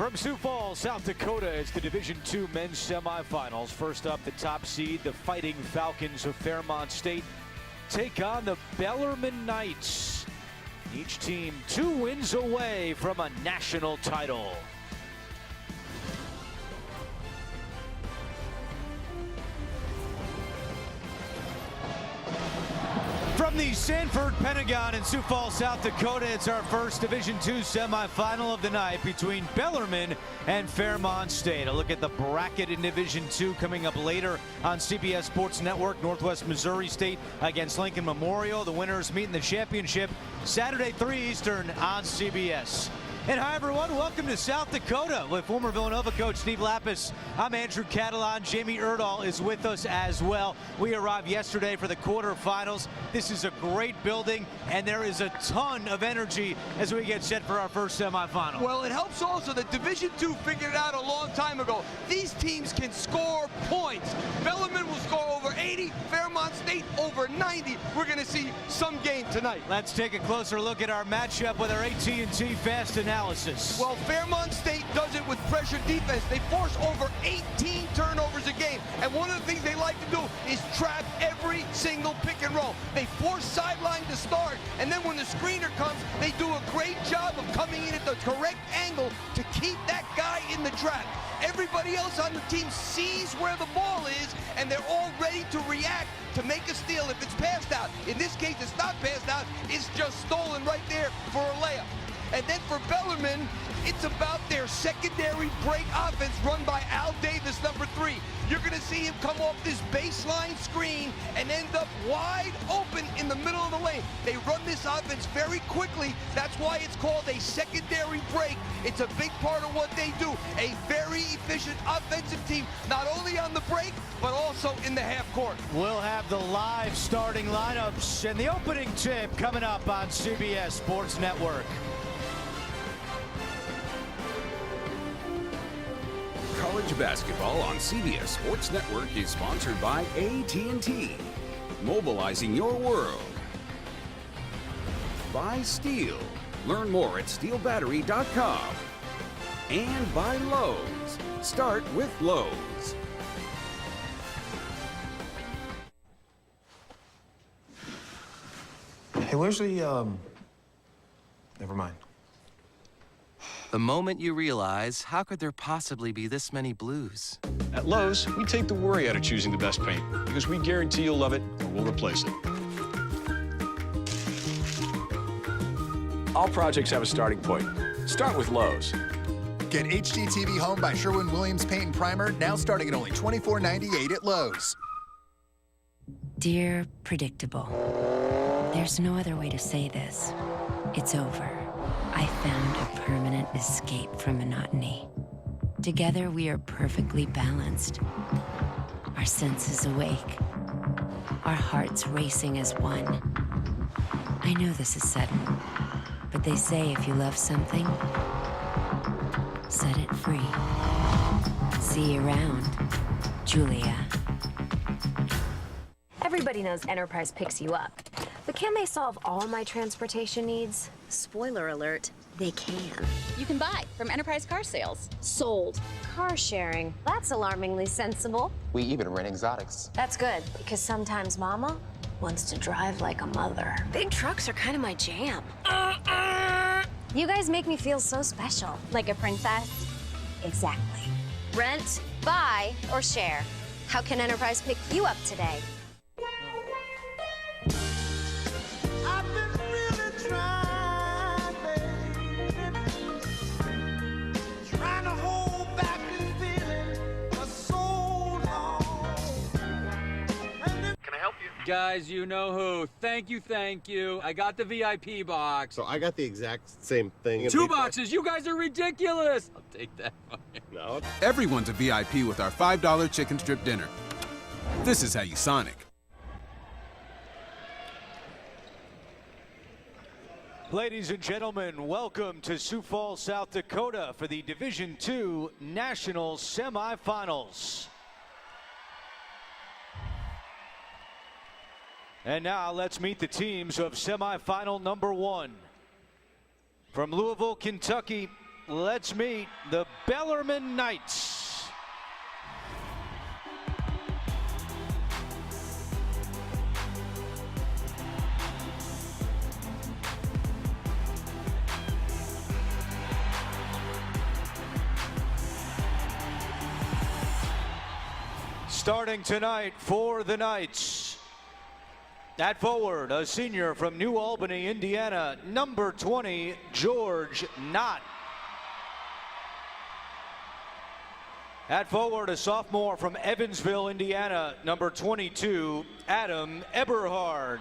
From Sioux Falls, South Dakota, it's the Division II men's semifinals. First up, the top seed, the Fighting Falcons of Fairmont State, take on the Bellarmine Knights. Each team 2 wins away from a national title. From the Sanford Pentagon in Sioux Falls, South Dakota, it's our first Division II semifinal of the night between Bellarmine and Fairmont State. A look at the bracket in Division II coming up later on CBS Sports Network. Northwest Missouri State against Lincoln Memorial. The winners meet in the championship Saturday 3 Eastern on CBS. And hi everyone, welcome to South Dakota with former Villanova coach Steve Lapis. I'm Andrew Catalan. Jamie Erdahl is with us as well. We arrived yesterday for the quarterfinals. This is a great building and there is a ton of energy as we get set for our first semifinal. Well, it helps also that Division II figured it out a long time ago. These teams can score points. Bellarmine will score over 80, Fairmont State over 90. We're going to see some game tonight. Let's take a closer look at our matchup with our AT&T Fast Analysis. Well, Fairmont State does it with pressure defense. They force over 18 turnovers a game. And one of the things they like to do is trap every single pick and roll. They force sideline to start, and then when the screener comes, they do a great job of coming in at the correct angle to keep that guy in the trap. Everybody else on the team sees where the ball is, and they're all ready to react to make a steal if it's passed out. In this case, it's not passed out. It's just stolen right there for a layup. And then for Bellarmine, it's about their secondary break offense run by Al Davis, number 3. You're going to see him come off this baseline screen and end up wide open in the middle of the lane. They run this offense very quickly. That's why it's called a secondary break. It's a big part of what they do. A very efficient offensive team, not only on the break, but also in the half court. We'll have the live starting lineups and the opening tip coming up on CBS Sports Network. College basketball on CBS Sports Network is sponsored by AT&T, mobilizing your world. By Steel, learn more at steelbattery.com. And by Lowe's, start with Lowe's. Hey, where's the, never mind. The moment you realize, how could there possibly be this many blues? At Lowe's, we take the worry out of choosing the best paint because we guarantee you'll love it or we'll replace it. All projects have a starting point. Start with Lowe's. Get HGTV Home by Sherwin-Williams Paint and Primer now starting at only $24.98 at Lowe's. Dear Predictable, there's no other way to say this. It's over. I found a permanent escape from monotony. Together, we are perfectly balanced. Our senses awake. Our hearts racing as one. I know this is sudden, but they say if you love something, set it free. See you around, Julia. Everybody knows Enterprise picks you up. But can they solve all my transportation needs? Spoiler alert, they can. You can buy from Enterprise Car Sales. Sold. Car sharing. That's alarmingly sensible. We even rent exotics. That's good, because sometimes Mama wants to drive like a mother. Big trucks are kind of my jam. You guys make me feel so special. Like a princess? Exactly. Rent, buy, or share. How can Enterprise pick you up today? Guys, you know who. Thank you. I got the VIP box. So I got the exact same thing. 2 boxes. You guys are ridiculous. I'll take that one. No. Everyone's a VIP with our $5 chicken strip dinner. This is how you Sonic. Ladies and gentlemen, welcome to Sioux Falls, South Dakota for the Division II National Semifinals. And now let's meet the teams of semifinal number 1. From Louisville, Kentucky, let's meet the Bellarmine Knights. Starting tonight for the Knights. At forward, a senior from New Albany, Indiana, number 20, George Knott. At forward, a sophomore from Evansville, Indiana, number 22, Adam Eberhard.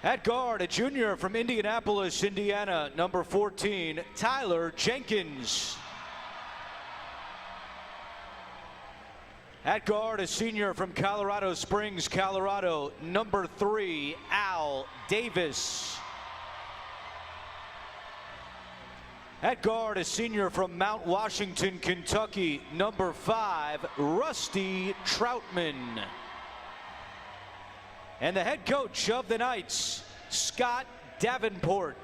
At guard, a junior from Indianapolis, Indiana, number 14, Tyler Jenkins. At guard, a senior from Colorado Springs, Colorado, number 3, Al Davis. At guard, a senior from Mount Washington, Kentucky, number 5, Rusty Troutman. And the head coach of the Knights, Scott Davenport.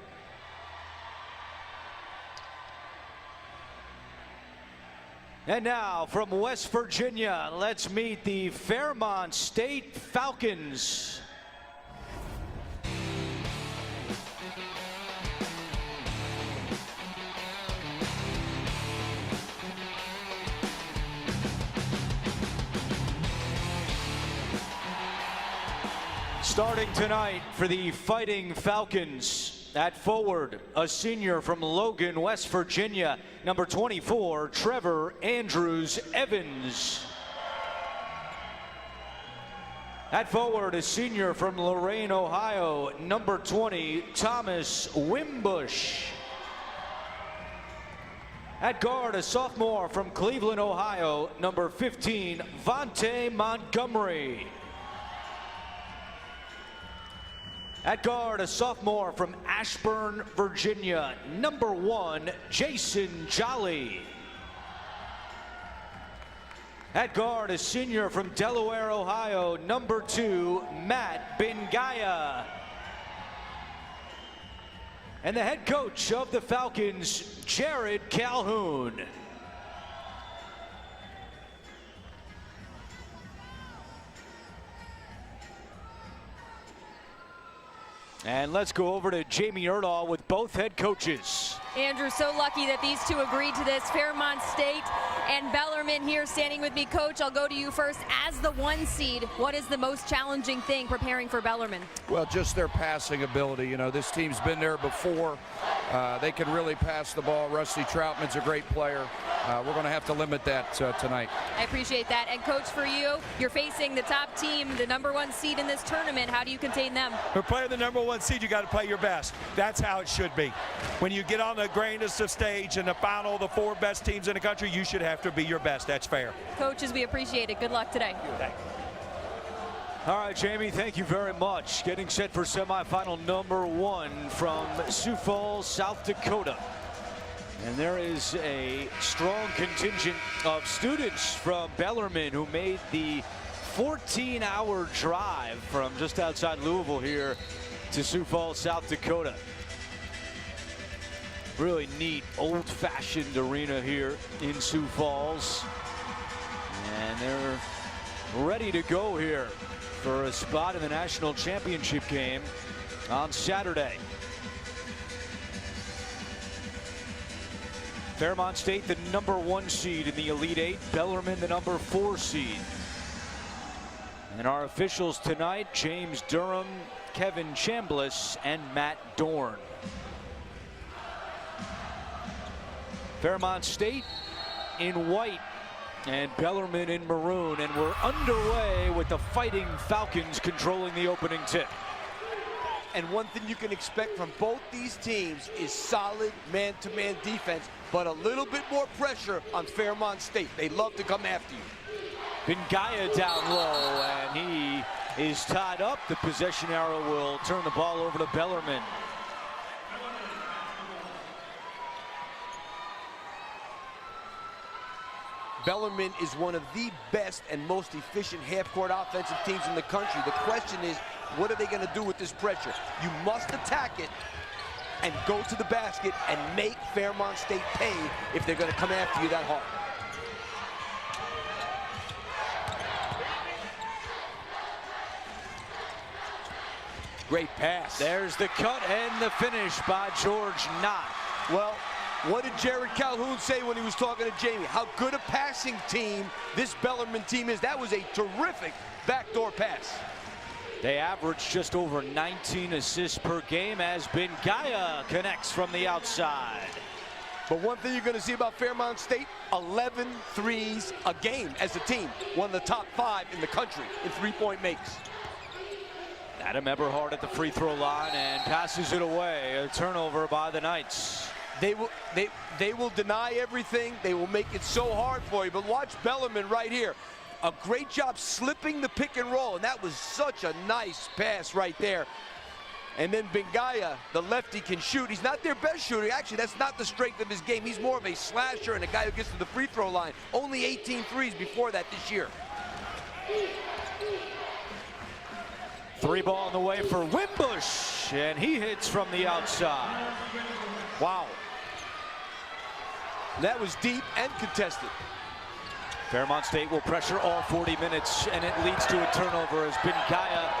And now from West Virginia, let's meet the Fairmont State Falcons. Starting tonight for the Fighting Falcons. At forward, a senior from Logan, West Virginia, number 24, Trevor Andrews Evans. At forward, a senior from Lorain, Ohio, number 20, Thomas Wimbush. At guard, a sophomore from Cleveland, Ohio, number 15, Vontae Montgomery. At guard, a sophomore from Ashburn, Virginia, number 1, Jason Jolly. At guard, a senior from Delaware, Ohio, number 2, Matt Bengaya. And the head coach of the Falcons, Jared Calhoun. And let's go over to Jamie Erdahl with both head coaches. Andrew, so lucky that these two agreed to this. Fairmont State and Bellarmine here standing with me. Coach, I'll go to you first. As the 1 seed, what is the most challenging thing preparing for Bellarmine? Well, just their passing ability. You know, this team's been there before. They can really pass the ball. Rusty Troutman's a great player. We're going to have to limit that tonight. I appreciate that. And coach, for you, you're facing the top team, the number 1 seed in this tournament. How do you contain them? For playing the number 1 seed, you got to play your best. That's how it should be. When you get on the grandest of stage in the final, the 4 best teams in the country, you should have to be your best. That's fair. Coaches, we appreciate it. Good luck today. Thanks. All right, Jamie, thank you very much. Getting set for semifinal number 1 from Sioux Falls, South Dakota. And there is a strong contingent of students from Bellarmine who made the 14-hour drive from just outside Louisville here to Sioux Falls, South Dakota. Really neat, old-fashioned arena here in Sioux Falls. And they're ready to go here for a spot in the national championship game on Saturday. Fairmont State, the number 1 seed in the Elite 8. Bellarmine, the number 4 seed. And our officials tonight, James Durham, Kevin Chambliss, and Matt Dorn. Fairmont State in white and Bellarmine in maroon, and we're underway with the Fighting Falcons controlling the opening tip. And one thing you can expect from both these teams is solid man-to-man defense, but a little bit more pressure on Fairmont State. They love to come after you. Bengaya down low, and he is tied up. The possession arrow will turn the ball over to Bellarmine. Bellarmine is one of the best and most efficient half-court offensive teams in the country. The question is, what are they going to do with this pressure? You must attack it, and go to the basket and make Fairmont State pay if they're going to come after you that hard. Great pass. There's the cut and the finish by George Knott. Well, what did Jared Calhoun say when he was talking to Jamie? How good a passing team this Bellarmine team is. That was a terrific backdoor pass. They average just over 19 assists per game as Bengaya connects from the outside. But one thing you're going to see about Fairmont State, 11 threes a game as a team. One of the top 5 in the country in three-point makes. Adam Eberhard at the free throw line and passes it away. A turnover by the Knights. They will deny everything. They will make it so hard for you. But watch Bellarmine right here. A great job slipping the pick and roll, and that was such a nice pass right there. And then Bengaya, the lefty, can shoot. He's not their best shooter. Actually, that's not the strength of his game. He's more of a slasher and a guy who gets to the free throw line. Only 18 threes before that this year. Three ball on the way for Wimbush, and he hits from the outside. Wow. That was deep and contested. Fairmont State will pressure all 40 minutes, and it leads to a turnover as Bengaya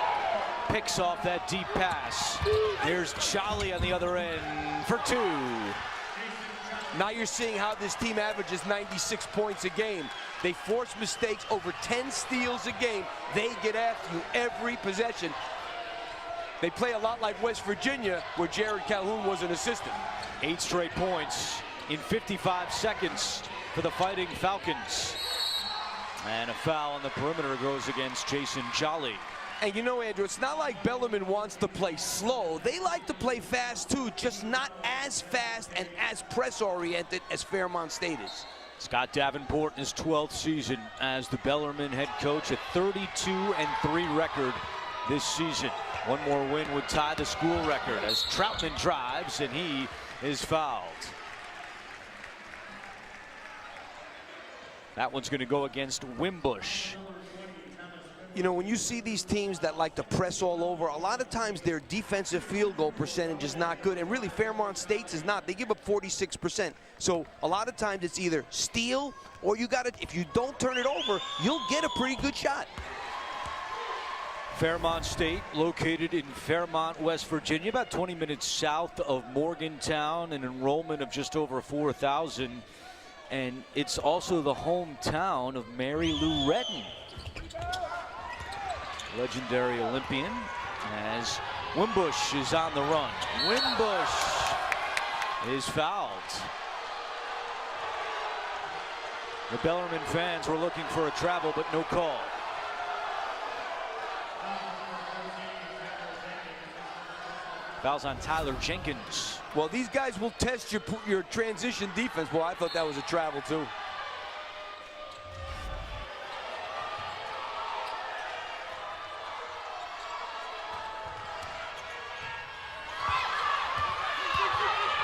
picks off that deep pass. Here's Jolly on the other end for 2. Now you're seeing how this team averages 96 points a game. They force mistakes, over 10 steals a game. They get after you every possession. They play a lot like West Virginia, where Jared Calhoun was an assistant. 8 straight points in 55 seconds for the Fighting Falcons. And a foul on the perimeter goes against Jason Jolly. And you know, Andrew, it's not like Bellarmine wants to play slow. They like to play fast too, just not as fast and as press-oriented as Fairmont State is. Scott Davenport in his 12th season as the Bellarmine head coach, a 32-3 record this season. One more win would tie the school record as Troutman drives and he is fouled. That one's going to go against Wimbush. You know, when you see these teams that like to press all over, a lot of times their defensive field goal percentage is not good. And really, Fairmont State's is not. They give up 46%. So a lot of times it's either steal or you got to, if you don't turn it over, you'll get a pretty good shot. Fairmont State, located in Fairmont, West Virginia, about 20 minutes south of Morgantown, an enrollment of just over 4,000. And it's also the hometown of Mary Lou Retton, legendary Olympian, as Wimbush is on the run. Wimbush is fouled. The Bellarmine fans were looking for a travel, but no call. Fouls on Tyler Jenkins. Well, these guys will test your transition defense. Well, I thought that was a travel too.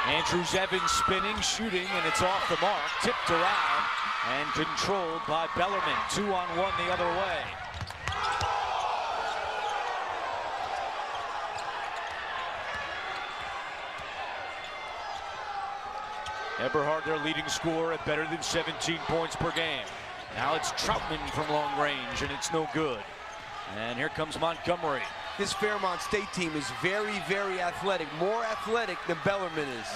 Andrews Evans spinning, shooting, and it's off the mark. Tipped around and controlled by Bellarmine. 2-on-1 the other way. Eberhard, their leading scorer, at better than 17 points per game. Now it's Troutman from long range, and it's no good. And here comes Montgomery. This Fairmont State team is very, very athletic. More athletic than Bellarmine is.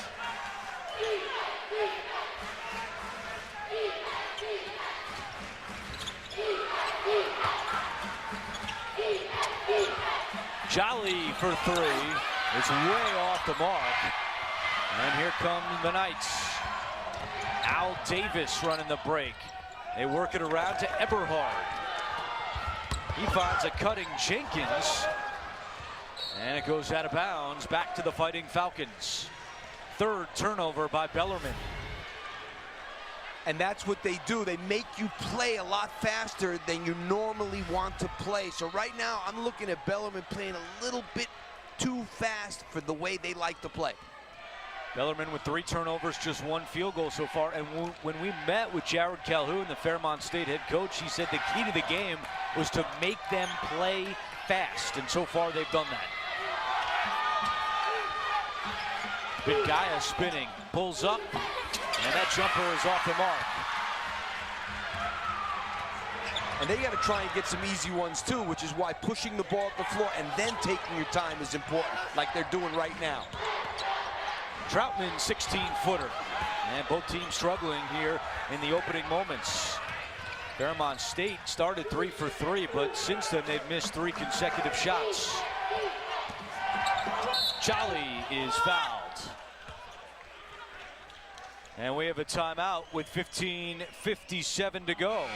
Jolly for 3. It's way off the mark. And here come the Knights. Al Davis running the break. They work it around to Eberhard. He finds a cutting Jenkins. And it goes out of bounds, back to the Fighting Falcons. 3rd turnover by Bellarmine. And that's what they do. They make you play a lot faster than you normally want to play. So right now, I'm looking at Bellarmine playing a little bit too fast for the way they like to play. Bellarmine with 3 turnovers, just 1 field goal so far. And when we met with Jared Calhoun, the Fairmont State head coach, he said the key to the game was to make them play fast. And so far, they've done that. Bengaya spinning, pulls up, and that jumper is off the mark. And they got to try and get some easy ones too, which is why pushing the ball at the floor and then taking your time is important, like they're doing right now. Troutman, 16-footer. And both teams struggling here in the opening moments. Fairmont State started 3 for 3, but since then they've missed 3 consecutive shots. Jolly is fouled. And we have a timeout with 15:57 to go.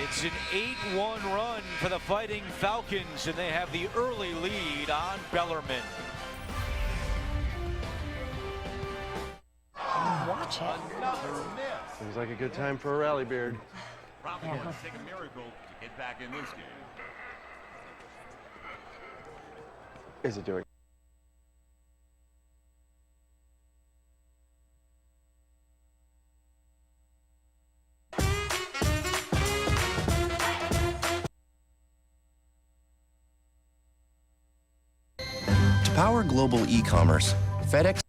It's an 8-1 run for the Fighting Falcons, and they have the early lead on Bellarmine. Watch it. Seems like a good time for a rally beard. Probably going to take a miracle to get back in this game. Is it doing? To power global e-commerce, FedEx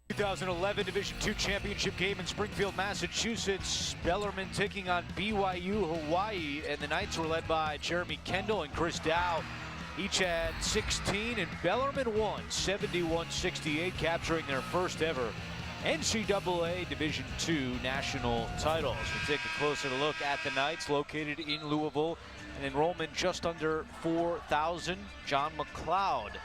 2011 Division II championship game in Springfield, Massachusetts. Bellarmine taking on BYU Hawaii, and the Knights were led by Jeremy Kendall and Chris Dow. Each had 16, and Bellarmine won 71-68, capturing their first ever NCAA Division II national titles. We'll take a closer look at the Knights, located in Louisville. An enrollment just under 4,000. John McLeod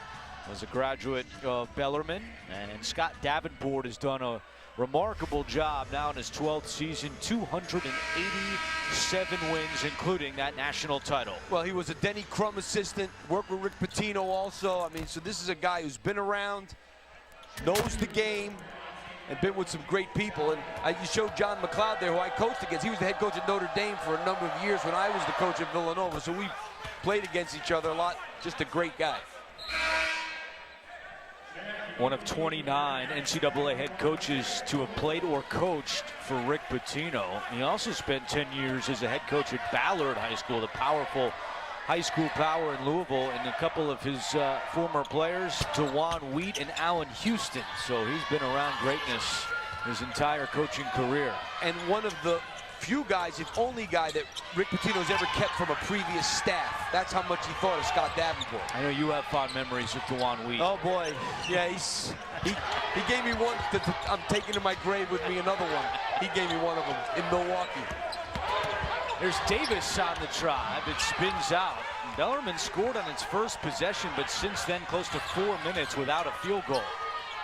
was a graduate of Bellarmine, and Scott Davenport has done a remarkable job now in his 12th season, 287 wins, including that national title. Well, he was a Denny Crum assistant, worked with Rick Pitino also. I mean, so this is a guy who's been around, knows the game, and been with some great people. And you showed John McLeod there, who I coached against. He was the head coach at Notre Dame for a number of years when I was the coach at Villanova, so we played against each other a lot. Just a great guy. One of 29 NCAA head coaches to have played or coached for Rick Pitino. He also spent 10 years as a head coach at Ballard High School, the powerful high school power in Louisville, and a couple of his former players, DeJuan Wheat and Allen Houston. So he's been around greatness his entire coaching career. And one of the few guys, if only guy, that Rick Pitino's ever kept from a previous staff. That's how much he thought of Scott Davenport. I know you have fond memories of DeJuan Wheat. Oh boy, yeah, he gave me one that I'm taking to my grave with me, another one. He gave me one of them in Milwaukee. There's Davis on the drive. It spins out. Bellarmine scored on its first possession, but since then close to 4 minutes without a field goal.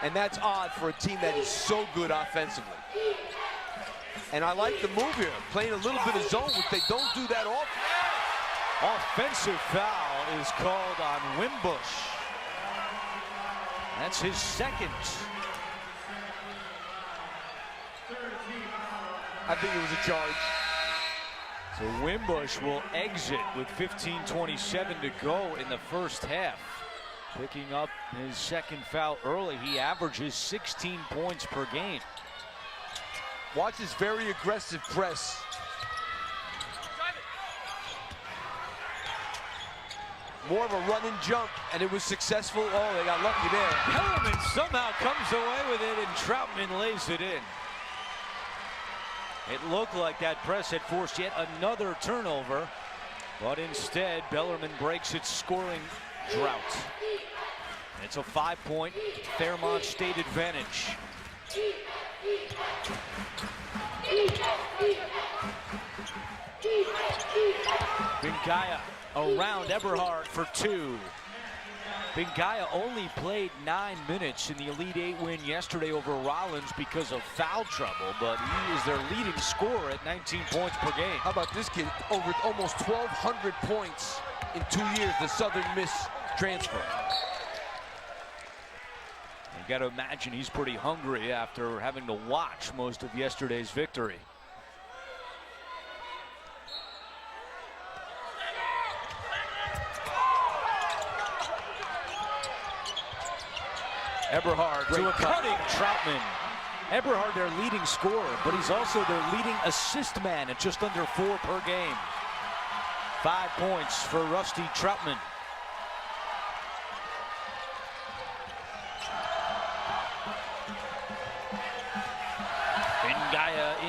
And that's odd for a team that is so good offensively. And I like the move here, playing a little bit of zone, which they don't do that often. Offensive foul is called on Wimbush. That's his second. I think it was a charge. So Wimbush will exit with 15:27 to go in the first half. Picking up his second foul early. He averages 16 points per game. Watch this very aggressive press. More of a run and jump, and it was successful. Oh, they got lucky there. Bellarmine somehow comes away with it, and Troutman lays it in. It looked like that press had forced yet another turnover, but instead Bellarmine breaks its scoring drought. It's a 5-point Fairmont State advantage. Bengaya around Eberhard for 2. Bengaya only played 9 minutes in the Elite 8 win yesterday over Rollins because of foul trouble, but he is their leading scorer at 19 points per game. How about this kid? Over almost 1,200 points in 2 years, the Southern Miss transfer. You got to imagine he's pretty hungry after having to watch most of yesterday's victory. Eberhard to a cutting Troutman. Eberhard, their leading scorer, but he's also their leading assist man at just under 4 per game. 5 points for Rusty Troutman.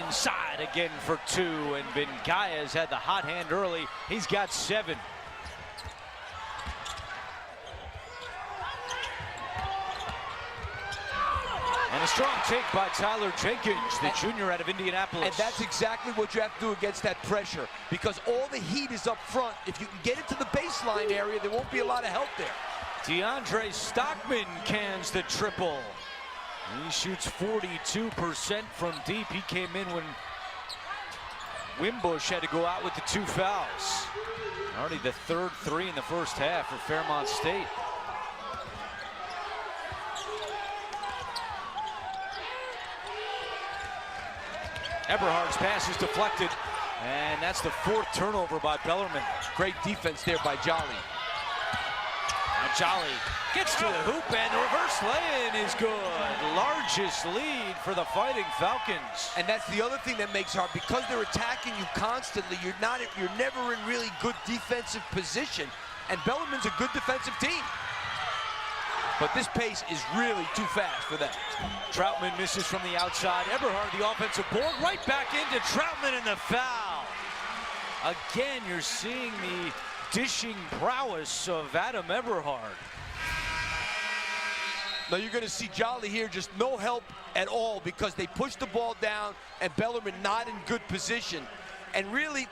inside again for 2, and Bengaya's had the hot hand early. He's got 7. And a strong take by Tyler Jenkins, the junior out of Indianapolis. And that's exactly what you have to do against that pressure, because all the heat is up front. If you can get it to the baseline area, there won't be a lot of help there. DeAndre Stockman cans the triple. He shoots 42% from deep. He came in when Wimbush had to go out with the 2 fouls. Already the 3rd 3 in the first half for Fairmont State. Eberhard's pass is deflected, and that's the 4th turnover by Bellarmine. Great defense there by Jolly. Now Jolly gets to the hoop, and the reverse lay-in is good. Largest lead for the Fighting Falcons. And that's the other thing that makes it hard, because they're attacking you constantly. You're never in really good defensive position, and Bellarmine's a good defensive team. But this pace is really too fast for them. Troutman misses from the outside. Eberhard, the offensive board, right back into Troutman, and the foul. Again, you're seeing the dishing prowess of Adam Eberhard. Now you're going to see Jolly here, just no help at all, because they push the ball down and Bellarmine not in good position. And really,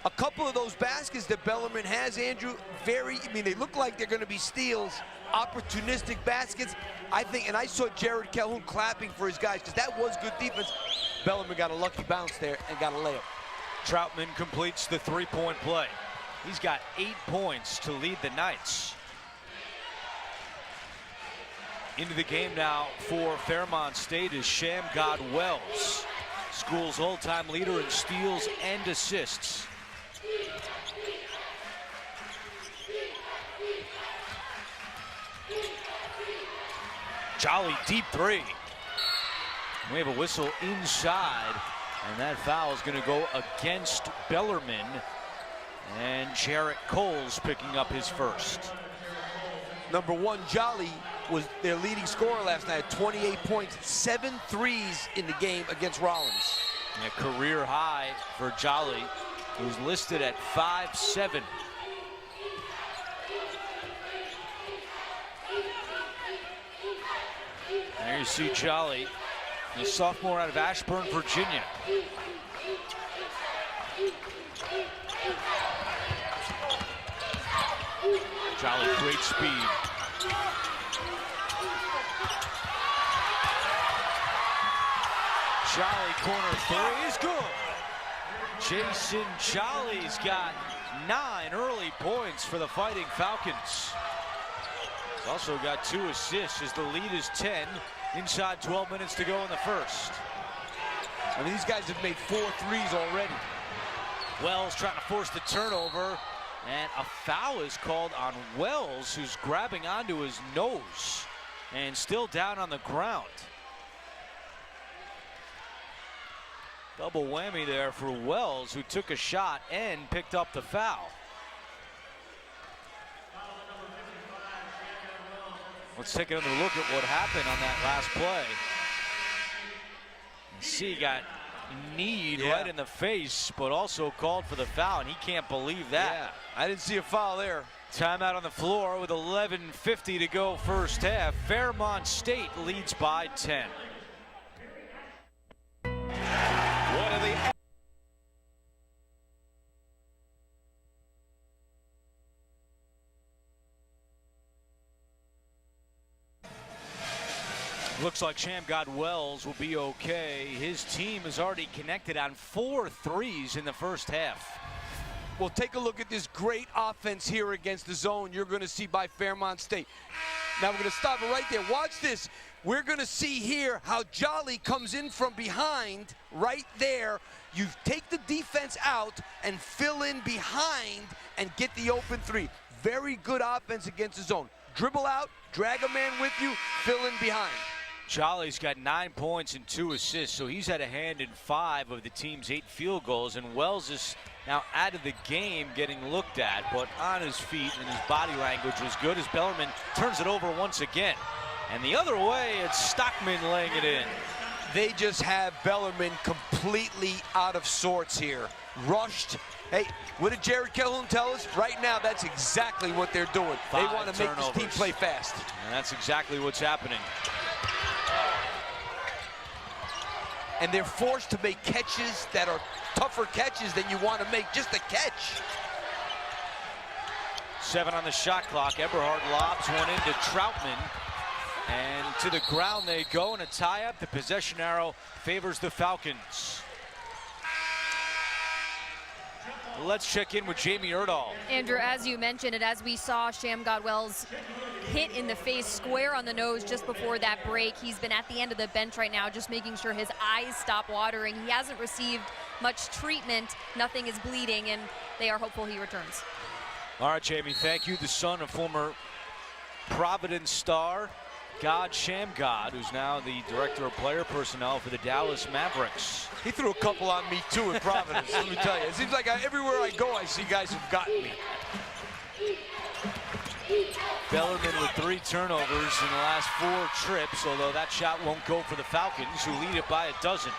a couple of those baskets that Bellarmine has, Andrew, they look like they're going to be steals, opportunistic baskets. I think, and I saw Jared Calhoun clapping for his guys, because that was good defense. Bellarmine got a lucky bounce there and got a layup. Troutman completes the 3-point play. He's got 8 points to lead the Knights. Into the game now for Fairmont State is Shamgod Wells, school's all-time leader in steals and assists. Jolly deep 3. We have a whistle inside, and that foul is going to go against Bellarmine, and Jarrett Coles picking up his first. Number 1, Jolly was their leading scorer last night, 28 points, 7 threes in the game against Rollins. A career high for Jolly, who's listed at 5'7". There you see Jolly, the sophomore out of Ashburn, Virginia. Jolly, great speed. Jolly, corner 3 is good. Jason Jolly's got 9 early points for the Fighting Falcons. He's also got 2 assists as the lead is 10 inside 12 minutes to go in the first. I mean, these guys have made 4 threes already. Wells trying to force the turnover, and a foul is called on Wells, who's grabbing onto his nose and still down on the ground. Double whammy there for Wells, who took a shot and picked up the foul. Let's take another look at what happened on that last play. See, he got kneed right in the face, but also called for the foul, and he can't believe that. Yeah, I didn't see a foul there. Timeout on the floor with 11:50 to go first half. Fairmont State leads by 10. One of the looks like Shamgod Wells will be okay. His team has already connected on 4 threes in the first half. Well, take a look at this great offense here against the zone you're going to see by Fairmont State. Now we're going to stop it right there. Watch this. We're going to see here how Jolly comes in from behind right there. You take the defense out and fill in behind and get the open 3. Very good offense against the zone. Dribble out, drag a man with you, fill in behind. Jolly's got 9 points and 2 assists, so he's had a hand in 5 of the team's 8 field goals, and Wells is now out of the game getting looked at, but on his feet, and his body language was good as Bellarmine turns it over once again. And the other way, it's Stockman laying it in. They just have Bellarmine completely out of sorts here. Rushed. Hey, what did Jared Calhoun tell us? Right now, that's exactly what they're doing. They want to make this team play fast. And that's exactly what's happening. And they're forced to make catches that are tougher catches than you want to make just a catch. 7 on the shot clock. Eberhard lobs one into Troutman. And to the ground they go in a tie-up. The possession arrow favors the Falcons. Let's check in with Jamie Erdahl. Andrew, as you mentioned, and as we saw Sham Godwell's hit in the face square on the nose just before that break, he's been at the end of the bench right now, just making sure his eyes stop watering. He hasn't received much treatment. Nothing is bleeding, and they are hopeful he returns. All right, Jamie, thank you. The son of former Providence star God Shamgod, who's now the director of player personnel for the Dallas Mavericks. He threw a couple on me too in Providence, let me tell you. It seems like everywhere I go, I see guys who've gotten me. Bellarmine with 3 turnovers in the last 4 trips, although that shot won't go for the Falcons, who lead it by a dozen.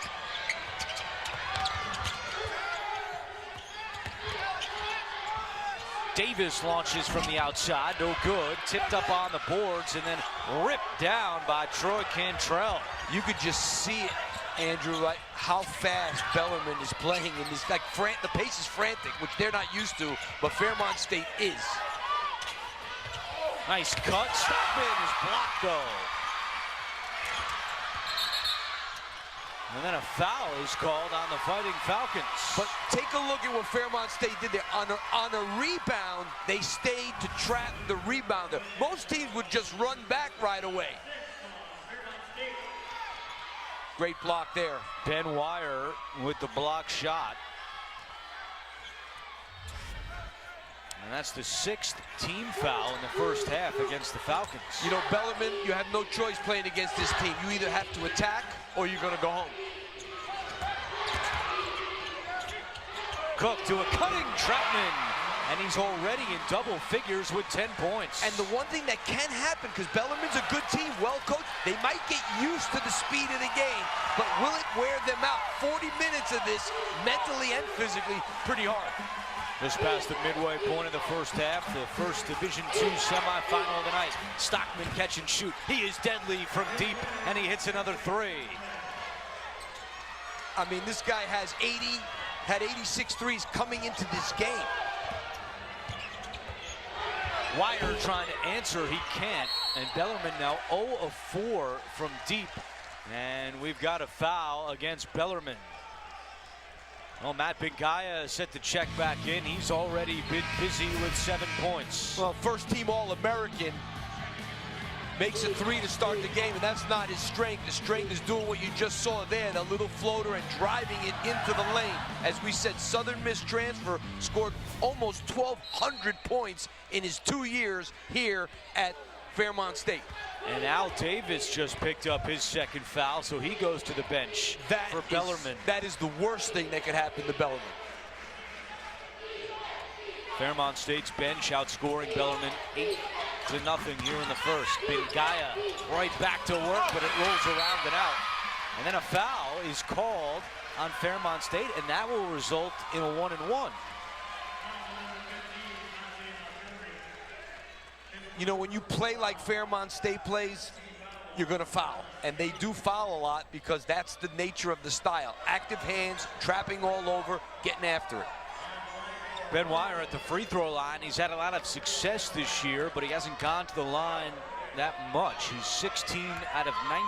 Davis launches from the outside, no good. Tipped up on the boards and then ripped down by Troy Cantrell. You could just see it, Andrew, like how fast Bellarmine is playing in this. Like the pace is frantic, which they're not used to, but Fairmont State is. Nice cut. Stockman is blocked though. And then a foul is called on the Fighting Falcons. But take a look at what Fairmont State did there. On a rebound, they stayed to trap the rebounder. Most teams would just run back right away. Great block there. Ben Wire with the block shot. And that's the 6th team foul in the first half against the Falcons. You know, Bellarmine, you have no choice playing against this team. You either have to attack or you're going to go home. Cook to a cutting Troutman. And he's already in double figures with 10 points. And the one thing that can happen, because Bellarmine's a good team, well coached, they might get used to the speed of the game, but will it wear them out? 40 minutes of this, mentally and physically, pretty hard. Just past the midway point of the first half, the first Division II semifinal of the night. Stockman catch and shoot. He is deadly from deep, and he hits another 3. I mean, this guy had 86 threes coming into this game. Wire trying to answer, he can't. And Bellarmine now 0 of 4 from deep. And we've got a foul against Bellarmine. Well, Matt Bengaya is set to check back in. He's already been busy with 7 points. Well, first team All-American makes a 3 to start the game, and that's not his strength. His strength is doing what you just saw there, the little floater and driving it into the lane. As we said, Southern Miss transfer scored almost 1,200 points in his 2 years here at Fairmont State. And Al Davis just picked up his 2nd foul, so he goes to the bench for Bellarmine. That is the worst thing that could happen to Bellarmine. Fairmont State's bench outscoring Bellarmine 8-0 here in the first. Bengaya right back to work, but it rolls around and out. And then a foul is called on Fairmont State, and that will result in a 1-and-1. You know, when you play like Fairmont State plays, you're going to foul. And they do foul a lot because that's the nature of the style. Active hands, trapping all over, getting after it. Ben Wire at the free throw line. He's had a lot of success this year, but he hasn't gone to the line that much. He's 16 out of 19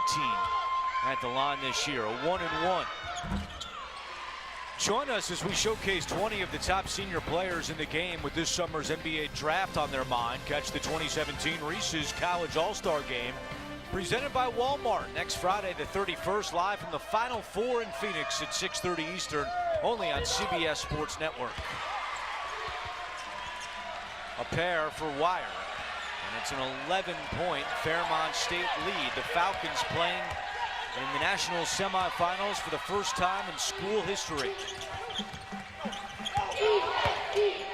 at the line this year, a 1-and-1. Join us as we showcase 20 of the top senior players in the game with this summer's NBA draft on their mind. Catch the 2017 Reese's College All-Star Game, presented by Walmart, next Friday the 31st, live from the Final Four in Phoenix at 6:30 Eastern, only on CBS Sports Network. A pair for Wire, and it's an 11-point Fairmont State lead. The Falcons playing in the national semifinals for the first time in school history.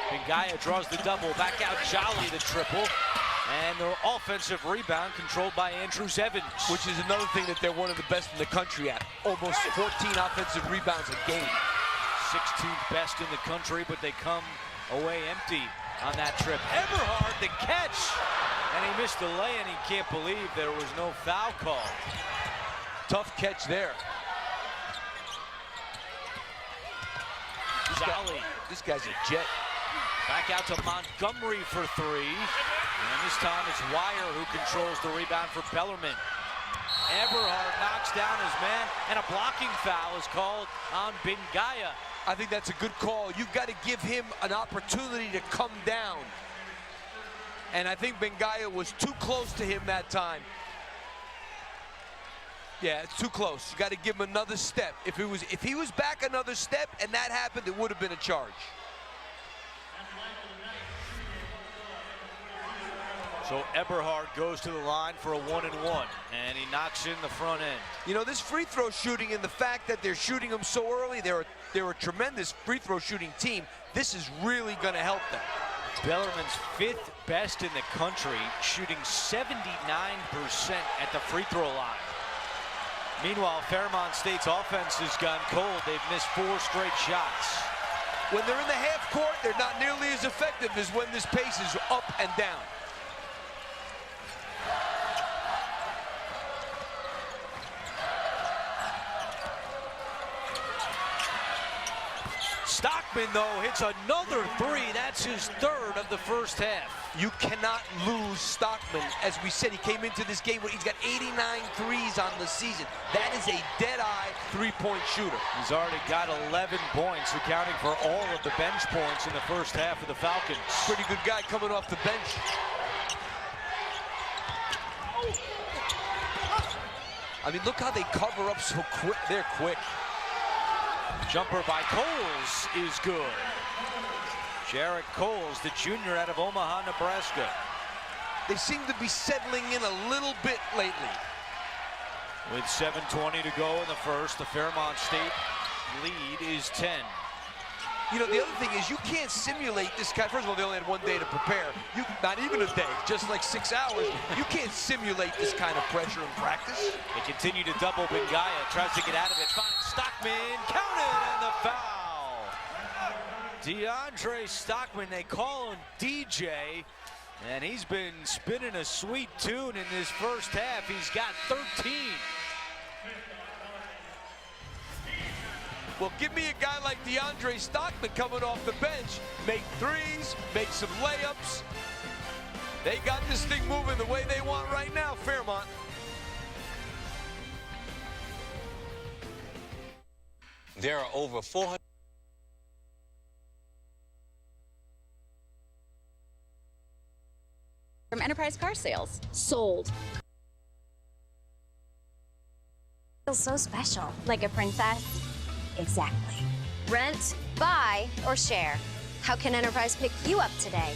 Bengaya draws the double, back out Jolly the triple. And the offensive rebound controlled by Andrews Evans. Which is another thing that they're one of the best in the country at. Almost 14 offensive rebounds a game. 16th best in the country, but they come away empty on that trip. Eberhard, the catch. And he missed the lay, and he can't believe there was no foul call. Tough catch there. This guy's a jet. Back out to Montgomery for three. And this time it's Wire who controls the rebound for Bellarmine. Eberhard knocks down his man, and a blocking foul is called on Bengaya. I think that's a good call. You've got to give him an opportunity to come down. And I think Bengaya was too close to him that time. Yeah, it's too close. You got to give him another step. If he was back another step and that happened, it would have been a charge. So Eberhard goes to the line for a 1-and-1, and he knocks in the front end. You know, this free throw shooting and the fact that they're shooting them so early, they're a tremendous free throw shooting team. This is really going to help them. Bellarmine's 5th best in the country, shooting 79% at the free throw line. Meanwhile, Fairmont State's offense has gone cold. They've missed 4 straight shots. When they're in the half court, they're not nearly as effective as when this pace is up and down. Stockman, though, hits another 3. That's his 3rd of the first half. You cannot lose Stockman. As we said, he came into this game, he's got 89 threes on the season. That is a dead-eye three-point shooter. He's already got 11 points, accounting for all of the bench points in the first half of the Falcons. Pretty good guy coming off the bench. I mean, look how they cover up so quick. They're quick. Jumper by Coles is good. Jarrett Coles, the junior out of Omaha, Nebraska. They seem to be settling in a little bit lately. With 7:20 to go in the first, the Fairmont State lead is 10. You know, the other thing is you can't simulate this kind. First of all, they only had 1 day to prepare. Not even a day, just like 6 hours. You can't simulate this kind of pressure in practice. They continue to double Bengaya, tries to get out of it, finds Stockman, counted, and the foul. DeAndre Stockman, they call him DJ, and he's been spinning a sweet tune in this first half. He's got 13. Well, give me a guy like DeAndre Stockman coming off the bench, make threes, make some layups. They got this thing moving the way they want right now, Fairmont. There are over 400. From Enterprise Car Sales. Sold. Feels so special. Like a princess. Exactly. Rent, buy, or share. How can Enterprise pick you up today?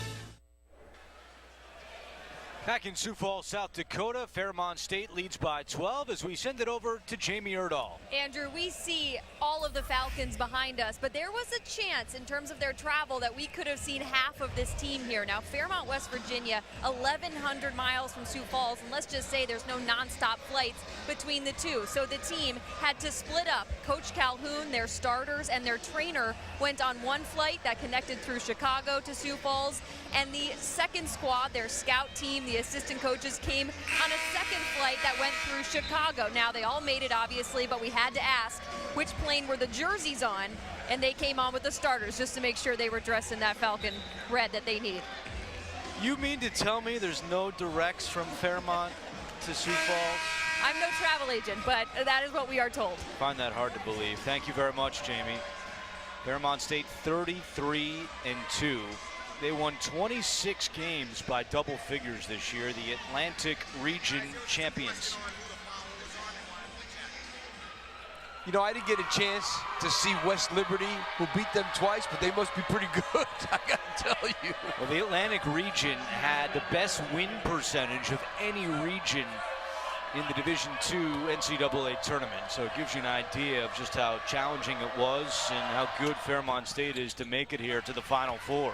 Back in Sioux Falls, South Dakota, Fairmont State leads by 12 as we send it over to Jamie Erdahl. Andrew, we see all of the Falcons behind us, but there was a chance in terms of their travel that we could have seen half of this team here. Now, Fairmont, West Virginia, 1,100 miles from Sioux Falls, and let's just say there's no nonstop flights between the two. So the team had to split up. Coach Calhoun, their starters, and their trainer went on one flight that connected through Chicago to Sioux Falls, and the second squad, their scout team, the assistant coaches, came on a second flight that went through Chicago. Now, they all made it, obviously, but we had to ask which plane were the jerseys on, and they came on with the starters just to make sure they were dressed in that Falcon red that they need. You mean to tell me there's no directs from Fairmont to Sioux Falls? I'm no travel agent, but that is what we are told. Find that hard to believe. Thank you very much, Jamie. Fairmont State 33-2. They won 26 games by double figures this year, the Atlantic Region champions. You know, I didn't get a chance to see West Liberty, who beat them twice, but they must be pretty good, I gotta tell you. Well, the Atlantic Region had the best win percentage of any region in the Division II NCAA tournament. So it gives you an idea of just how challenging it was and how good Fairmont State is to make it here to the Final Four.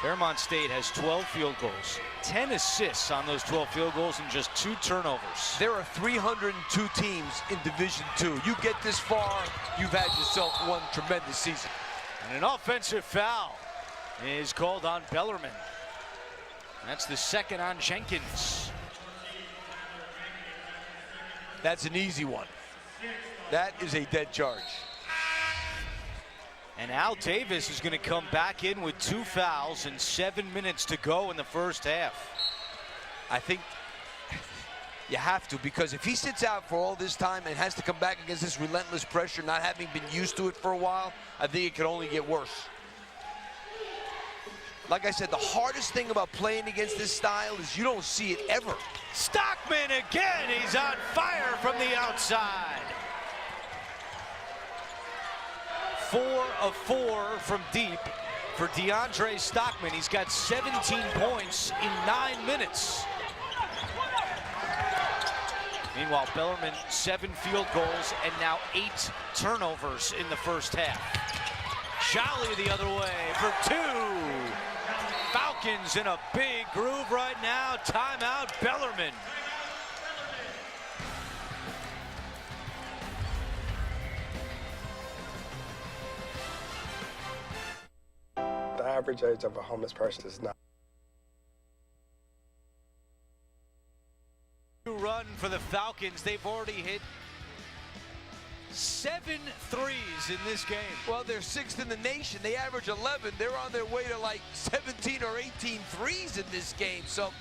Fairmont State has 12 field goals, 10 assists on those 12 field goals, and just 2 turnovers. There are 302 teams in Division II. You get this far, you've had yourself one tremendous season. And an offensive foul is called on Bellarmine. That's the second on Jenkins. That's an easy one. That is a dead charge. And Al Davis is going to come back in with 2 fouls and 7 minutes to go in the first half. I think you have to, because if he sits out for all this time and has to come back against this relentless pressure, not having been used to it for a while, I think it could only get worse. Like I said, the hardest thing about playing against this style is you don't see it ever. Stockman again, he's on fire from the outside. 4 of 4 from deep for DeAndre Stockman. He's got 17 points in 9 minutes. Meanwhile, Bellarmine 7 field goals and now 8 turnovers in the first half. Jolly the other way for 2. Falcons in a big groove right now. Timeout, Bellarmine. The average age of a homeless person is not. Run for the Falcons. They've already hit 7 threes in this game. Well, they're 6th in the nation. They average 11. They're on their way to like 17 or 18 threes in this game. So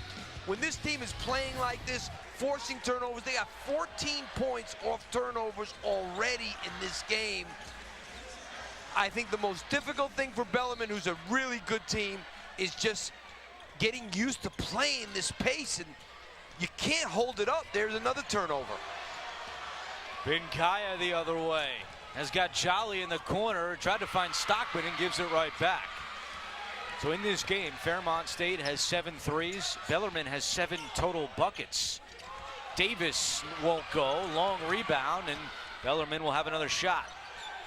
when this team is playing like this, forcing turnovers, they got 14 points off turnovers already in this game. I think the most difficult thing for Bellarmine, who's a really good team, is just getting used to playing this pace, and you can't hold it up. There's another turnover. Binkaya the other way. Has got Jolly in the corner, tried to find Stockman and gives it right back. So in this game, Fairmont State has 7 threes. Bellarmine has 7 total buckets. Davis won't go, long rebound, and Bellarmine will have another shot.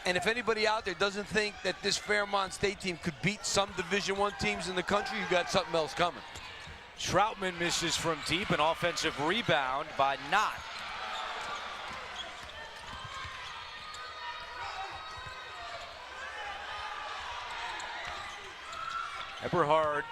And if anybody out there doesn't think that this Fairmont State team could beat some Division I teams in the country, you got something else coming. Troutman misses from deep, an offensive rebound by Knott. Eberhard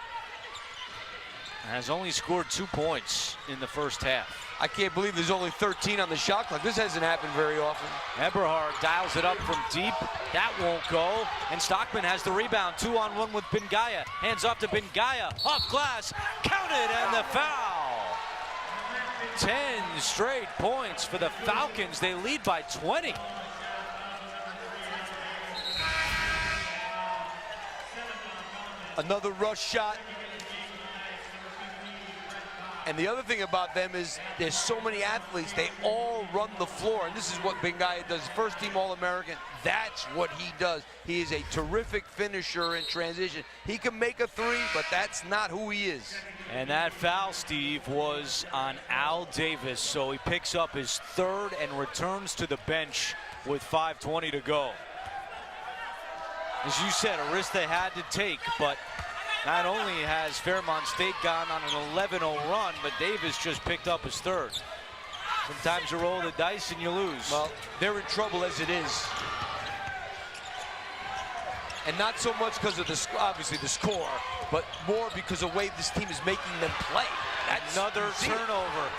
has only scored 2 points in the first half. I can't believe there's only 13 on the shot clock. This hasn't happened very often. Eberhard dials it up from deep. That won't go. And Stockman has the rebound. 2-on-1 with Bengaya. Hands off to Bengaya. Off glass. Counted and the foul. 10 straight points for the Falcons. They lead by 20. Another rush shot. And the other thing about them is there's so many athletes. They all run the floor. And this is what Bengaya does. First team All-American. That's what he does. He is a terrific finisher in transition. He can make a 3, but that's not who he is. And that foul, Steve, was on Al Davis. So he picks up his 3rd and returns to the bench with 5:20 to go. As you said, a risk they had to take, but not only has Fairmont State gone on an 11-0 run, but Davis just picked up his 3rd. Sometimes you roll the dice and you lose. Well, they're in trouble as it is. And not so much because of obviously the score, but more because of the way this team is making them play. That's another turnover.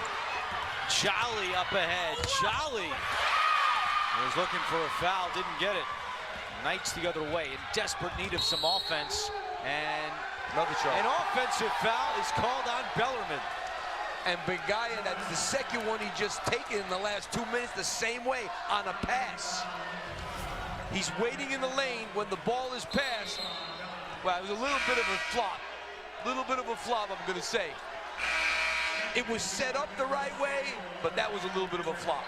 Jolly up ahead. Jolly was looking for a foul, didn't get it. Knight's the other way, in desperate need of some offense, and another shot. An offensive foul is called on Bellarmine. And Bengaya, that's the second one he just taken in the last 2 minutes, the same way on a pass. He's waiting in the lane when the ball is passed. Well, it was a little bit of a flop. Little bit of a flop, I'm going to say. It was set up the right way, but that was a little bit of a flop.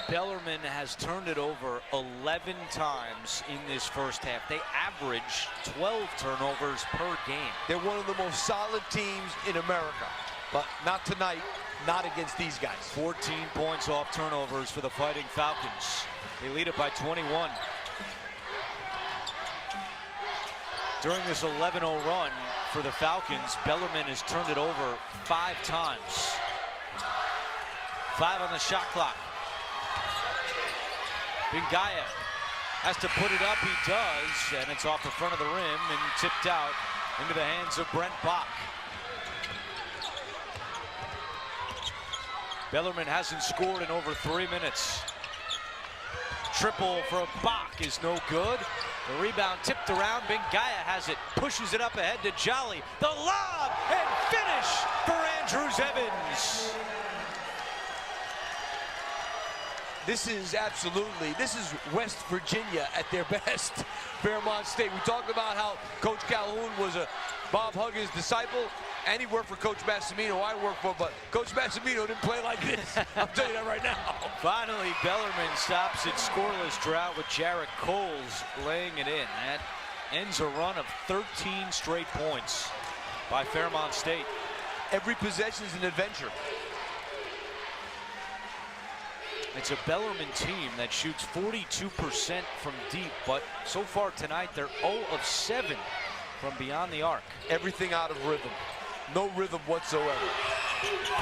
Bellarmine has turned it over 11 times in this first half. They average 12 turnovers per game. They're one of the most solid teams in America, but not tonight, not against these guys. 14 points off turnovers for the Fighting Falcons. They lead it by 21. During this 11-0 run for the Falcons, Bellarmine has turned it over 5 times. 5 on the shot clock. Bengaya has to put it up. He does, and it's off the front of the rim and tipped out into the hands of Brent Bach. Bellarmine hasn't scored in over 3 minutes. Triple for Bach is no good. The rebound tipped around. Bengaya has it, pushes it up ahead to Jolly. The lob and finish for Andrews Evans. This is West Virginia at their best. Fairmont State. We talked about how Coach Calhoun was a Bob Huggins disciple, and he worked for Coach Massimino, I worked for, but Coach Massimino didn't play like this. I'll tell you that right now. Finally, Bellarmine stops its scoreless drought with Jarrett Coles laying it in. That ends a run of 13 straight points by Fairmont State. Every possession is an adventure. It's a Bellarmine team that shoots 42% from deep, but so far tonight they're 0 of 7 from beyond the arc. Everything out of rhythm. No rhythm whatsoever.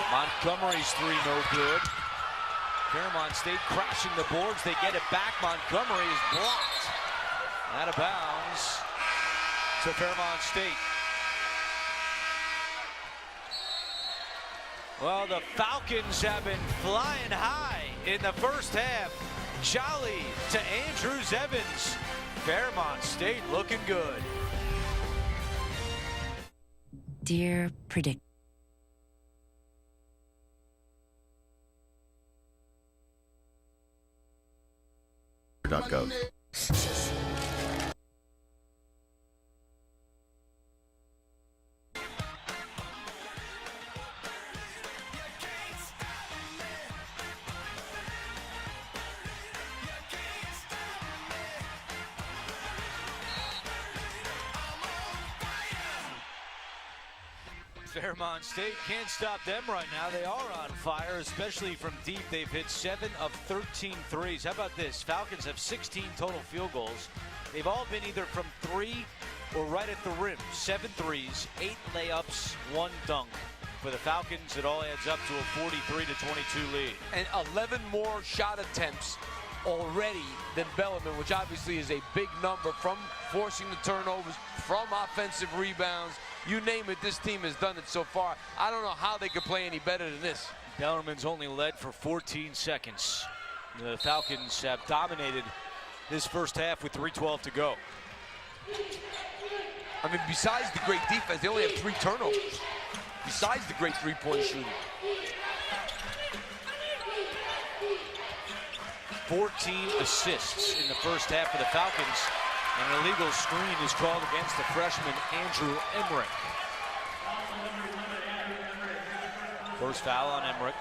Montgomery's 3 no good. Fairmont State crashing the boards. They get it back. Montgomery is blocked. Out of bounds to Fairmont State. Well, the Falcons have been flying high in the first half. Jolly to Andrews Evans. Fairmont State looking good. Dear Predict. .gov. Fairmont State can't stop them right now. They are on fire, especially from deep. They've hit 7 of 13 threes. How about this? Falcons have 16 total field goals. They've all been either from 3 or right at the rim. 7 threes, 8 layups, 1 dunk. For the Falcons, it all adds up to a 43-22 lead. And 11 more shot attempts already than Bellarmine, which obviously is a big number from forcing the turnovers, from offensive rebounds. You name it, this team has done it so far. I don't know how they could play any better than this. Bellarmine's only led for 14 seconds. The Falcons have dominated this first half with 3:12 to go. I mean, besides the great defense, they only have 3 turnovers. Besides the great three-point shooting. 14 assists in the first half for the Falcons. An illegal screen is called against the freshman Andrew Emmerich. First foul on Emmerich.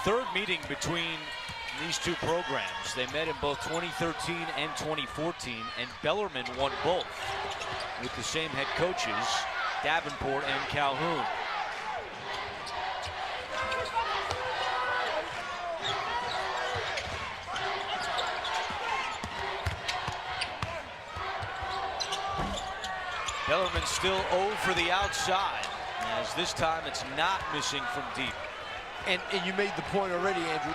Third meeting between these two programs. They met in both 2013 and 2014, and Bellarmine won both with the same head coaches, Davenport and Calhoun. Bellarmine still 0 for the outside, as this time it's not missing from deep. And you made the point already, Andrew.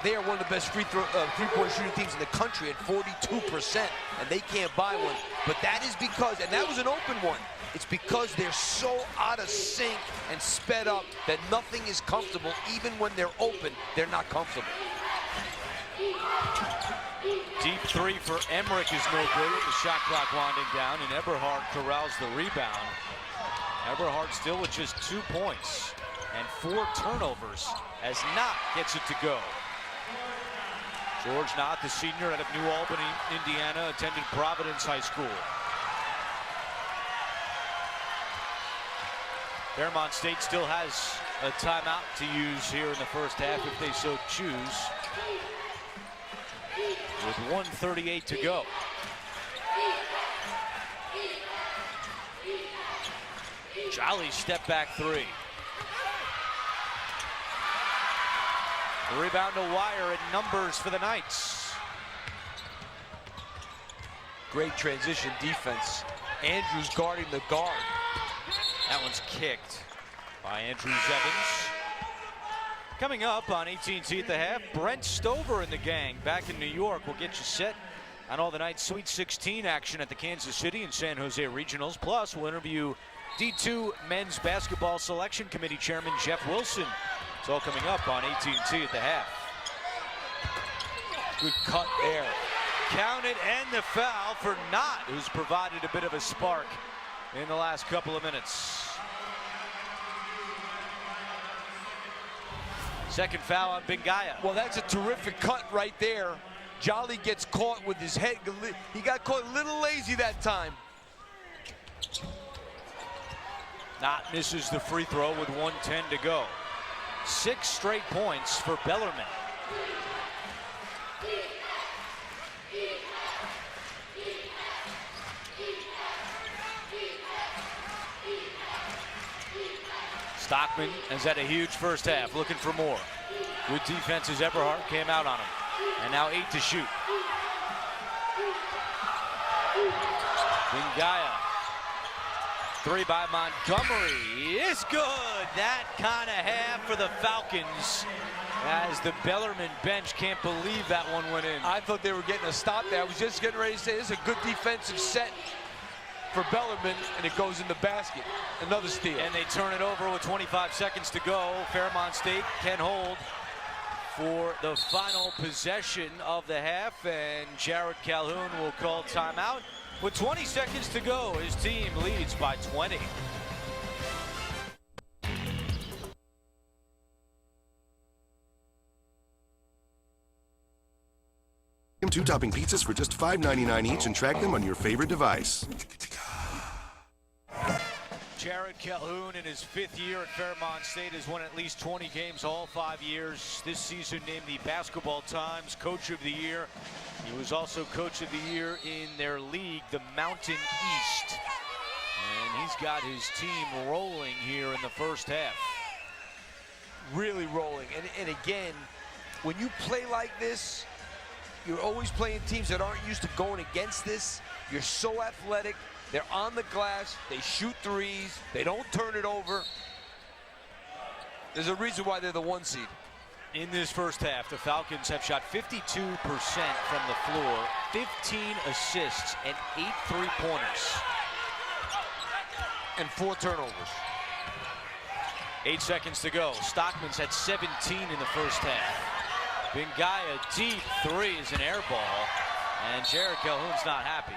They are one of the best three-point shooting teams in the country at 42%, and they can't buy one. But that is because, and that was an open one, it's because they're so out of sync and sped up that nothing is comfortable. Even when they're open, they're not comfortable. Deep 3 for Emmerich is no good with the shot clock winding down, and Eberhard corrals the rebound. Eberhard still with just 2 points and 4 turnovers as Knott gets it to go. George Knott, the senior out of New Albany, Indiana, attended Providence High School. Fairmont State still has a timeout to use here in the first half if they so choose, with 1:38 to go. Jolly step back 3. Rebound to Wire in numbers for the Knights. Great transition defense. Andrews guarding the guard. That one's kicked by Andrews Evans. Coming up on AT&T at the half, Brent Stover and the gang back in New York will get you set on all the Knights Sweet 16 action at the Kansas City and San Jose Regionals. Plus, we'll interview D2 Men's Basketball Selection Committee Chairman Jeff Wilson. It's all coming up on AT&T at the half. Good cut there. Count it, and the foul for Knott, who's provided a bit of a spark in the last couple of minutes. Second foul on Bengaya. Well, that's a terrific cut right there. Jolly gets caught with his head. He got caught a little lazy that time. Knott misses the free throw with 1:10 to go. 6 straight points for Bellarmine. Stockman has had a huge first half, looking for more. Good defense as Eberhardt came out on him. And now 8 to shoot. Bengaya. 3 by Montgomery is good. That kind of half for the Falcons as the Bellarmine bench can't believe that one went in. I thought they were getting a stop there. I was just getting ready to say this is a good defensive set for Bellarmine, and it goes in the basket. Another steal. And they turn it over with 25 seconds to go. Fairmont State can hold for the final possession of the half, and Jared Calhoun will call timeout. With 20 seconds to go, his team leads by 20. Two-topping pizzas for just $5.99 each, and track them on your favorite device. Jared Calhoun, in his 5th year at Fairmont State, has won at least 20 games all 5 years. This season named the Basketball Times Coach of the Year. He was also Coach of the Year in their league, the Mountain East. And he's got his team rolling here in the first half. Really rolling. And again, when you play like this, you're always playing teams that aren't used to going against this. You're so athletic. They're on the glass. They shoot threes. They don't turn it over. There's a reason why they're the 1 seed. In this first half, the Falcons have shot 52% from the floor, 15 assists, and 8 three-pointers. And 4 turnovers. 8 seconds to go. Stockman's had 17 in the first half. Bengaya, deep 3 is an air ball, and Jared Calhoun's not happy.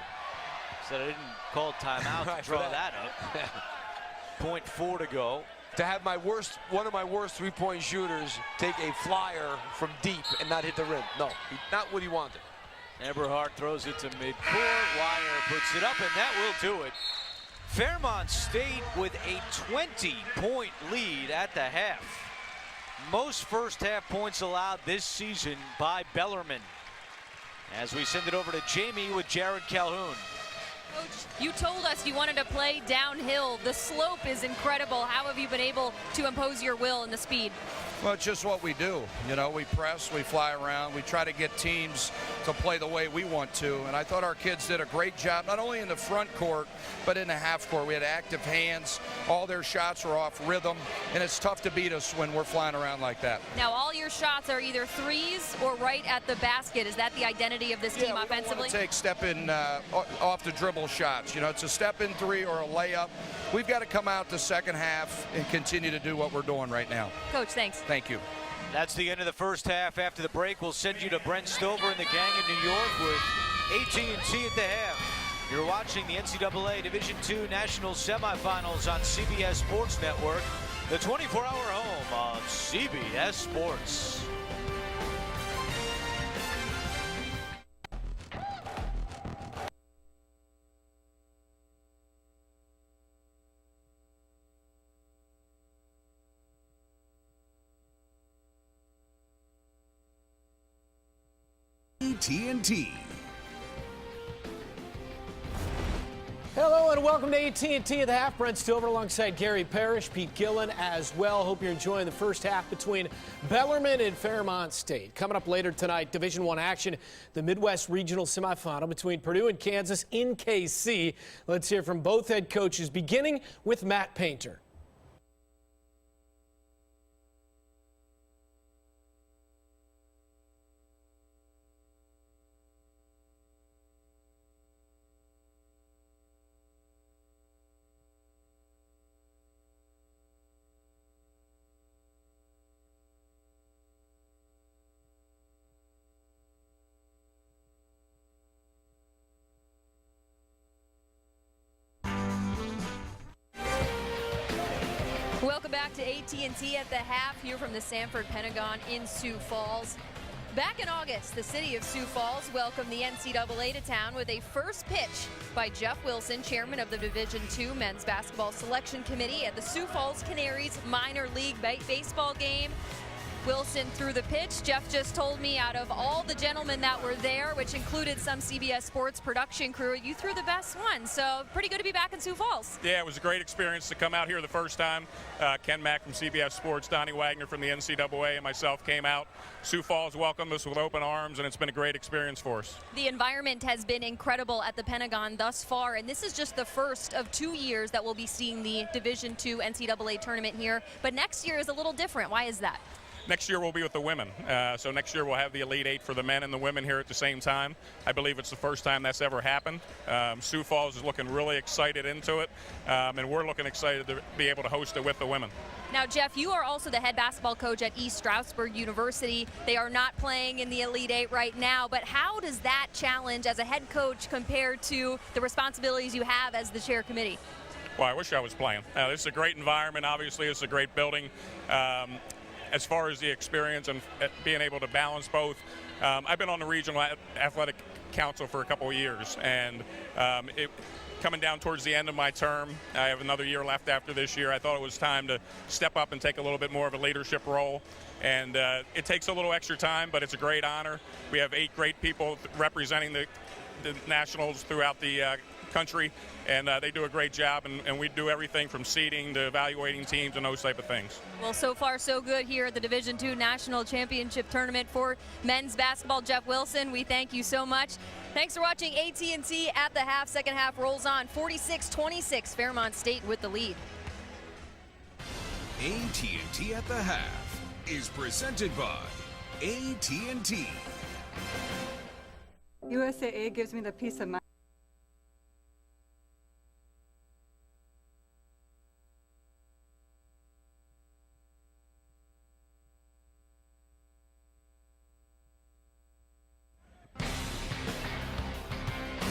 Said I didn't call timeout to draw that up. 0.4 to go. To have one of my worst three-point shooters take a flyer from deep and not hit the rim. No, not what he wanted. Eberhardt throws it to midcourt. Wire puts it up, and that will do it. Fairmont State with a 20-point lead at the half. Most first half points allowed this season by Bellarmine. As we send it over to Jamie with Jared Calhoun. Coach, you told us you wanted to play downhill. The slope is incredible. How have you been able to impose your will and the speed? Well, it's just what we do. You know, we press, we fly around, we try to get teams to play the way we want to. And I thought our kids did a great job, not only in the front court, but in the half court. We had active hands. All their shots were off rhythm. And it's tough to beat us when we're flying around like that. Now, all your shots are either threes or right at the basket. Is that the identity of this team offensively? We don't want to take step-in off the dribble shots. You know, it's a step-in 3 or a layup. We've got to come out the second half and continue to do what we're doing right now. Coach, thanks. Thank you. That's the end of the first half. After the break, we'll send you to Brent Stover and the gang in New York with AT&T at the half. You're watching the NCAA Division II National Semifinals on CBS Sports Network, the 24-hour home of CBS Sports. TNT. Hello and welcome to AT&T at the half. Brent Stover alongside Gary Parrish, Pete Gillen as well. Hope you're enjoying the first half between Bellarmine and Fairmont State. Coming up later tonight, Division I action, the Midwest Regional Semifinal between Purdue and Kansas in KC. Let's hear from both head coaches, beginning with Matt Painter. Welcome back to AT&T at the half here from the Sanford Pentagon in Sioux Falls. Back in August, the city of Sioux Falls welcomed the NCAA to town with a first pitch by Jeff Wilson, chairman of the Division II Men's Basketball Selection Committee at the Sioux Falls Canaries minor league baseball game. Wilson threw the pitch. Jeff just told me out of all the gentlemen that were there, which included some CBS Sports production crew, you threw the best one. So pretty good to be back in Sioux Falls. Yeah, it was a great experience to come out here the first time. Ken Mack from CBS Sports, Donnie Wagner from the NCAA, and myself came out. Sioux Falls welcomed us with open arms, and it's been a great experience for us. The environment has been incredible at the Pentagon thus far, and this is just the first of 2 years that we'll be seeing the Division II NCAA tournament here. But next year is a little different. Why is that? Next year we'll be with the women. So next year we'll have the Elite Eight for the men and the women here at the same time. I believe it's the first time that's ever happened. Sioux Falls is looking really excited into it, and we're looking excited to be able to host it with the women. Now, Jeff, you are also the head basketball coach at East Stroudsburg University. They are not playing in the Elite Eight right now, but how does that challenge as a head coach compare to the responsibilities you have as the chair committee? Well, I wish I was playing. This is a great environment. Obviously, it's a great building. As far as the experience and being able to balance both, I've been on the Regional Athletic Council for a couple of years, and coming down towards the end of my term, I have another year left after this year. I thought it was time to step up and take a little bit more of a leadership role, and it takes a little extra time, but it's a great honor. We have 8 great people representing the Nationals throughout the country, and they do a great job, and we do everything from seeding to evaluating teams and those type of things. Well, so far so good here at the Division II National Championship Tournament for men's basketball. Jeff Wilson, we thank you so much. Thanks for watching AT&T at the half. Second half rolls on 46-26, Fairmont State with the lead. AT&T at the half is presented by AT&T. USAA gives me the peace of mind.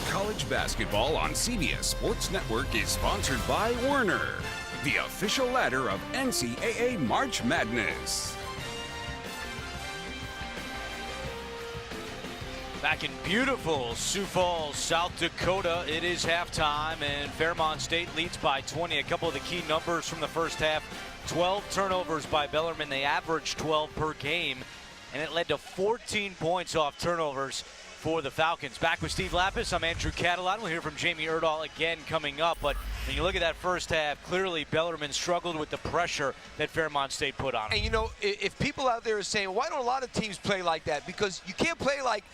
College basketball on CBS Sports Network is sponsored by Werner, the official ladder of NCAA March Madness. Back in beautiful Sioux Falls, South Dakota, it is halftime, and Fairmont State leads by 20. A couple of the key numbers from the first half: 12 turnovers by Bellarmine. They averaged 12 per game, and it led to 14 points off turnovers for the Falcons. Back with Steve Lapis, I'm Andrew Catalan. We'll hear from Jamie Erdahl again coming up. But when you look at that first half, clearly Bellarmine struggled with the pressure that Fairmont State put on them. And you know, if people out there are saying, why don't a lot of teams play like that? Because you can't play like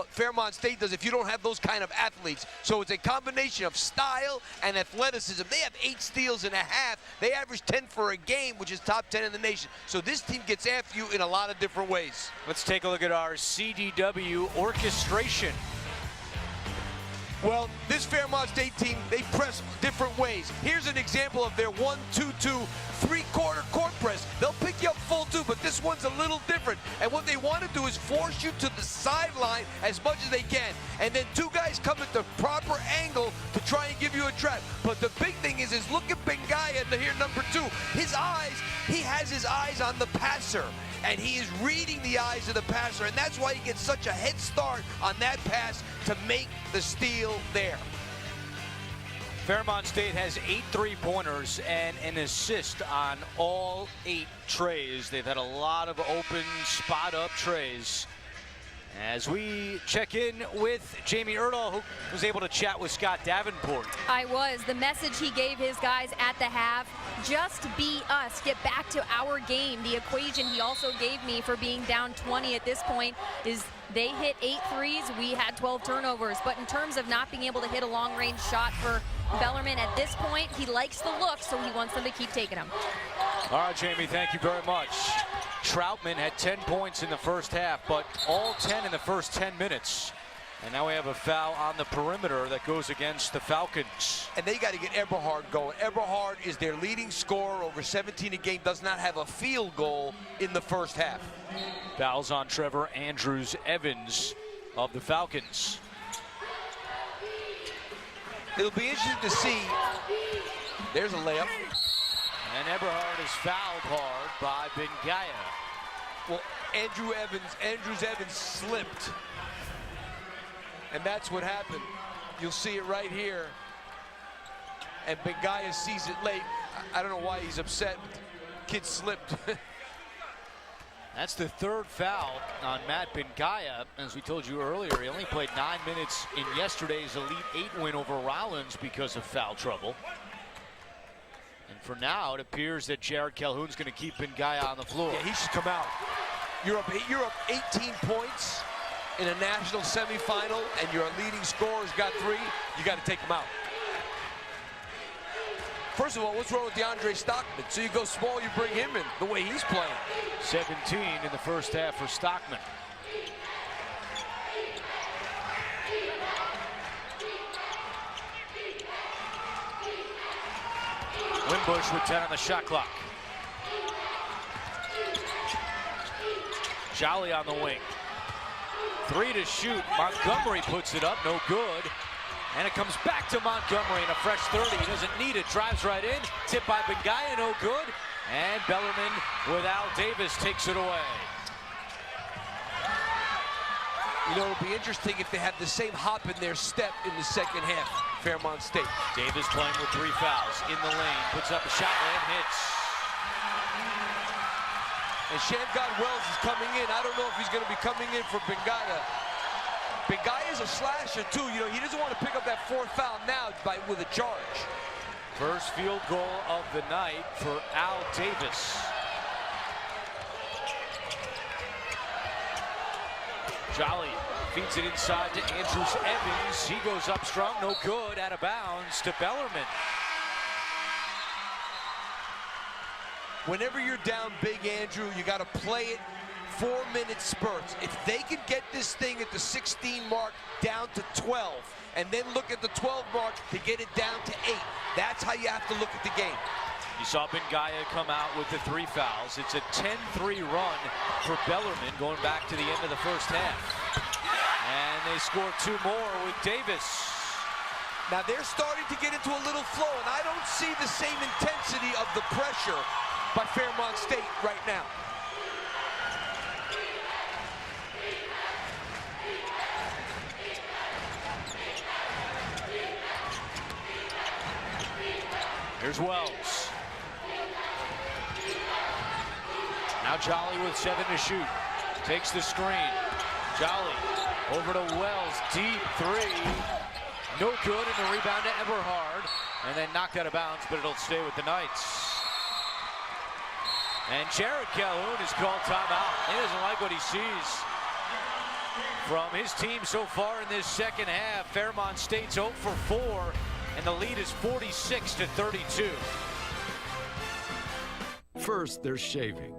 Fairmont State does if you don't have those kind of athletes. So it's a combination of style and athleticism. They have 8 steals and a half. They average 10 for a game, which is top 10 in the nation. So this team gets after you in a lot of different ways. Let's take a look at our CDW orchestration. Well, this Fairmont State team, they press different ways. Here's an example of their 1-2-2 3-quarter court press. They'll pick you up full 2, but this one's a little different. And what they want to do is force you to the sideline as much as they can. And then 2 guys come at the proper angle to try and give you a trap. But the big thing is look at Bengaya here, number 2. His eyes, he has his eyes on the passer. And he is reading the eyes of the passer, and that's why he gets such a head start on that pass to make the steal there. Fairmont State has 8 3-pointers and an assist on all 8 trays. They've had a lot of open spot-up trays. As we check in with Jamie Erdahl, who was able to chat with Scott Davenport. I was. The message he gave his guys at the half, just be us, get back to our game. The equation he also gave me for being down 20 at this point is they hit 8 threes, we had 12 turnovers. But in terms of not being able to hit a long-range shot for Bellarmine at this point, he likes the look, so he wants them to keep taking them. All right, Jamie, thank you very much. Troutman had 10 points in the first half, but all 10 in the first 10 minutes. And now we have a foul on the perimeter that goes against the Falcons. And they got to get Eberhard going. Eberhard is their leading scorer, over 17 a game, does not have a field goal in the first half. Fouls on Trevor Andrews-Evans of the Falcons. It'll be interesting to see. There's a layup. And Eberhard is fouled hard by Bengaya. Well, Andrews-Evans slipped. And that's what happened. You'll see it right here. And Bengaya sees it late. I don't know why he's upset. Kid slipped. That's the third foul on Matt Bengaya. As we told you earlier, he only played 9 minutes in yesterday's Elite 8 win over Rollins because of foul trouble. And for now, it appears that Jared Calhoun's going to keep Bengaya on the floor. Yeah, he should come out. You're up 18 points in a national semifinal, and your leading scorer's got 3. You got to take him out. First of all, what's wrong with DeAndre Stockman? So you go small, you bring him in the way he's playing. 17 in the first half for Stockman. Wimbush with 10 on the shot clock. Jolly on the wing. 3 to shoot. Montgomery puts it up, no good. And it comes back to Montgomery in a fresh 30. He doesn't need it, drives right in. Tipped by Bengaya, no good. And Bellarmine with Al Davis takes it away. You know, it'll be interesting if they have the same hop in their step in the second half, Fairmont State. Davis playing with 3 fouls in the lane, puts up a shot and hits. And Shamgod Wells is coming in. I don't know if he's going to be coming in for Bengaya. Bengaya is a slasher too. You know, he doesn't want to pick up that 4th foul now with a charge. First field goal of the night for Al Davis. Jolly feeds it inside to Andrews-Evans. He goes up strong, no good, out of bounds to Bellarmine. Whenever you're down big, Andrew, you got to play it 4-minute spurts. If they can get this thing at the 16 mark down to 12, and then look at the 12 mark to get it down to 8, that's how you have to look at the game. You saw Bengaya come out with the 3 fouls. It's a 10-3 run for Bellarmine going back to the end of the first half. And they score 2 more with Davis. Now they're starting to get into a little flow, and I don't see the same intensity of the pressure by Fairmont State right now. Here's Wells. Now Jolly with 7 to shoot. Takes the screen. Jolly over to Wells. Deep 3. No good, and the rebound to Eberhard. And then knocked out of bounds, but it'll stay with the Knights. And Jared Calhoun is called timeout. He doesn't like what he sees from his team so far in this second half. Fairmont State's 0 for 4, and the lead is 46-32. First, they're shaving.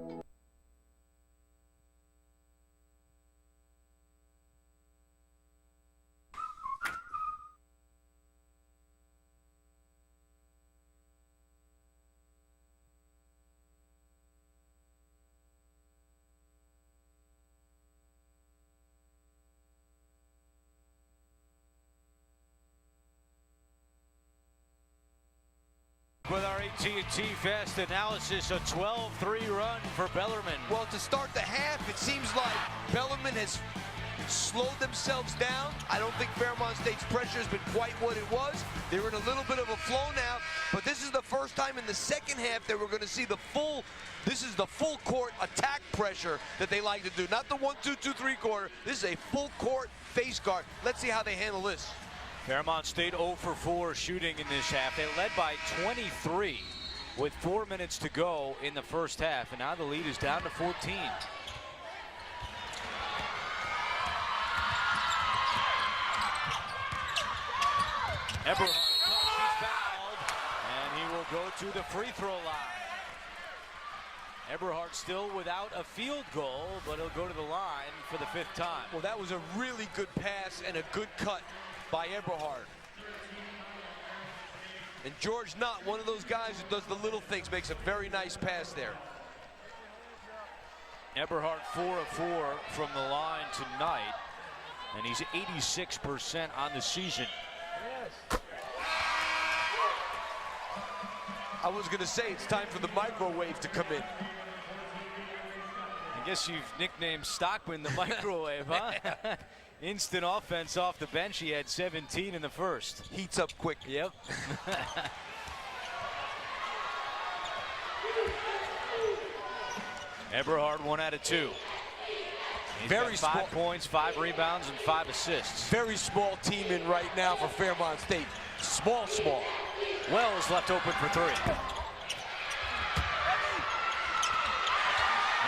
With our AT&T Fast analysis, a 12-3 run for Bellarmine. Well, to start the half, it seems like Bellarmine has slowed themselves down. I don't think Fairmont State's pressure has been quite what it was. They're in a little bit of a flow now, but this is the first time in the second half that we're going to see the full, this is the full court attack pressure that they like to do. Not the 1, 2, 2, 3 quarter. This is a full court face guard. Let's see how they handle this. Fairmont State 0 for 4 shooting in this half. They led by 23 with 4 minutes to go in the first half, and now the lead is down to 14. Eberhard, he's fouled, and he will go to the free throw line. Eberhard still without a field goal, but he'll go to the line for the 5th time. Well, that was a really good pass and a good cut by Eberhard. And George Knott, one of those guys who does the little things, makes a very nice pass there. Eberhard 4 of 4 from the line tonight, and he's 86% on the season. Yes. I was going to say it's time for the microwave to come in. I guess you've nicknamed Stockman the microwave, huh? Instant offense off the bench. He had 17 in the first. Heats up quick. Yep. Eberhard 1 out of 2. He's very got 5 small points, 5 rebounds, and 5 assists. Very small team in right now for Fairmont State. Small. Wells left open for 3.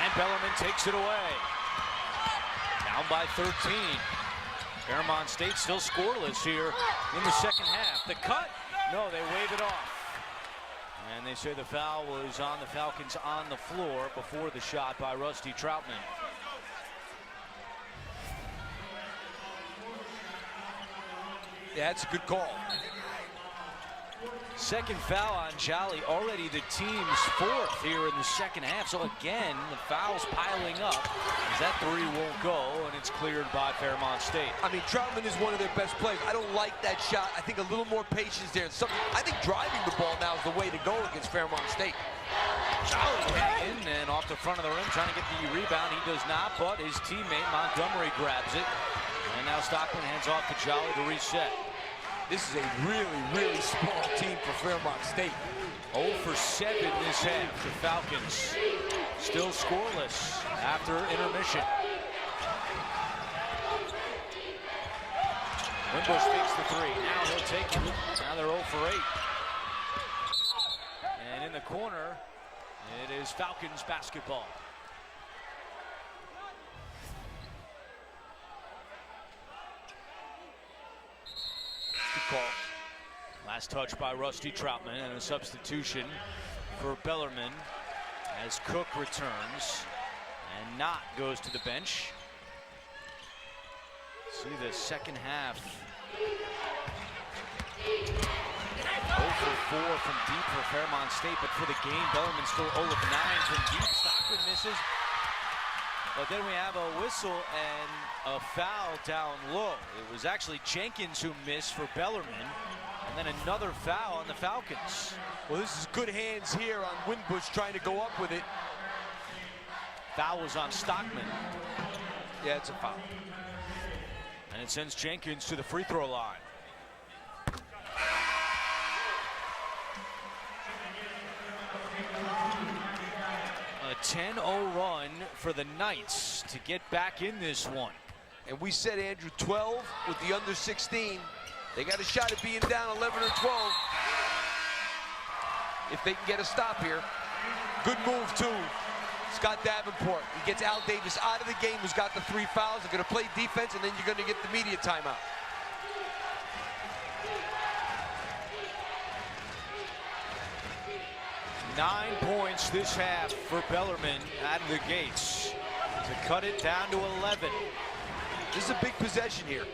And Bellarmine takes it away. Down by 13. Fairmont State still scoreless here in the second half. The cut? No, they wave it off. And they say the foul was on the Falcons on the floor before the shot by Rusty Troutman. Yeah, that's a good call. Second foul on Jolly, already the team's 4th here in the second half. So again, the foul's piling up as that 3 won't go, and it's cleared by Fairmont State. I mean, Troutman is one of their best players. I don't like that shot. I think a little more patience there. I think driving the ball now is the way to go against Fairmont State. Jolly hanging and off the front of the rim, trying to get the rebound. He does not, but his teammate Montgomery grabs it. And now Stockman hands off to Jolly to reset. This is a really small team for Fairmont State. 0 for 7 this half. The Falcons still scoreless after intermission. Wimbush takes the 3. Now he'll take it. Now they're 0 for 8. And in the corner, it is Falcons basketball. Call. Last touch by Rusty Troutman, and a substitution for Bellarmine as Cook returns and Knott goes to the bench. See the second half. 0 for 4 from deep for Fairmont State, but for the game, Bellarmine still 0 of 9 from deep. Stockman misses. But then we have a whistle and a foul down low. It was actually Jenkins who missed for Bellarmine, and then another foul on the Falcons. Well, this is good hands here on Wimbush trying to go up with it. Foul was on Stockman. Yeah, it's a foul. And it sends Jenkins to the free throw line. A 10-0 run for the Knights to get back in this one. And we said, Andrew, 12 with the under 16. They got a shot at being down 11 or 12. If they can get a stop here. Good move, too. Scott Davenport. He gets Al Davis out of the game, who's got the 3 fouls. They're going to play defense, and then you're going to get the media timeout. Nine points this half for Bellarmine out of the gates to cut it down to 11. This is a big possession here.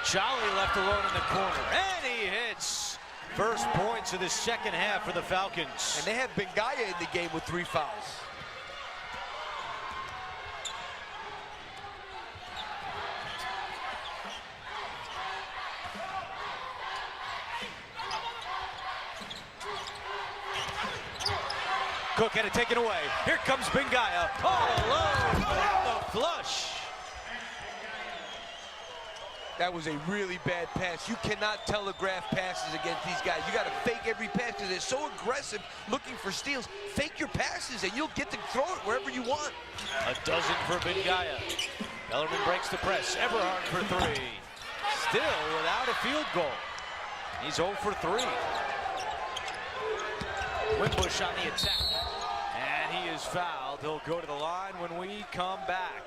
Jolly left alone in the corner, and he hits. First points of the second half for the Falcons. And they have Bengaya in the game with 3 fouls. Cook had it taken away. Here comes Bengaya. All alone. The flush. That was a really bad pass. You cannot telegraph passes against these guys. You got to fake every pass because they're so aggressive looking for steals. Fake your passes and you'll get to throw it wherever you want. A dozen for Bengaya. Bellarmine breaks the press. Eberhard for 3. Still without a field goal. He's 0 for 3. Wimbush on the attack. And he is fouled. He'll go to the line when we come back.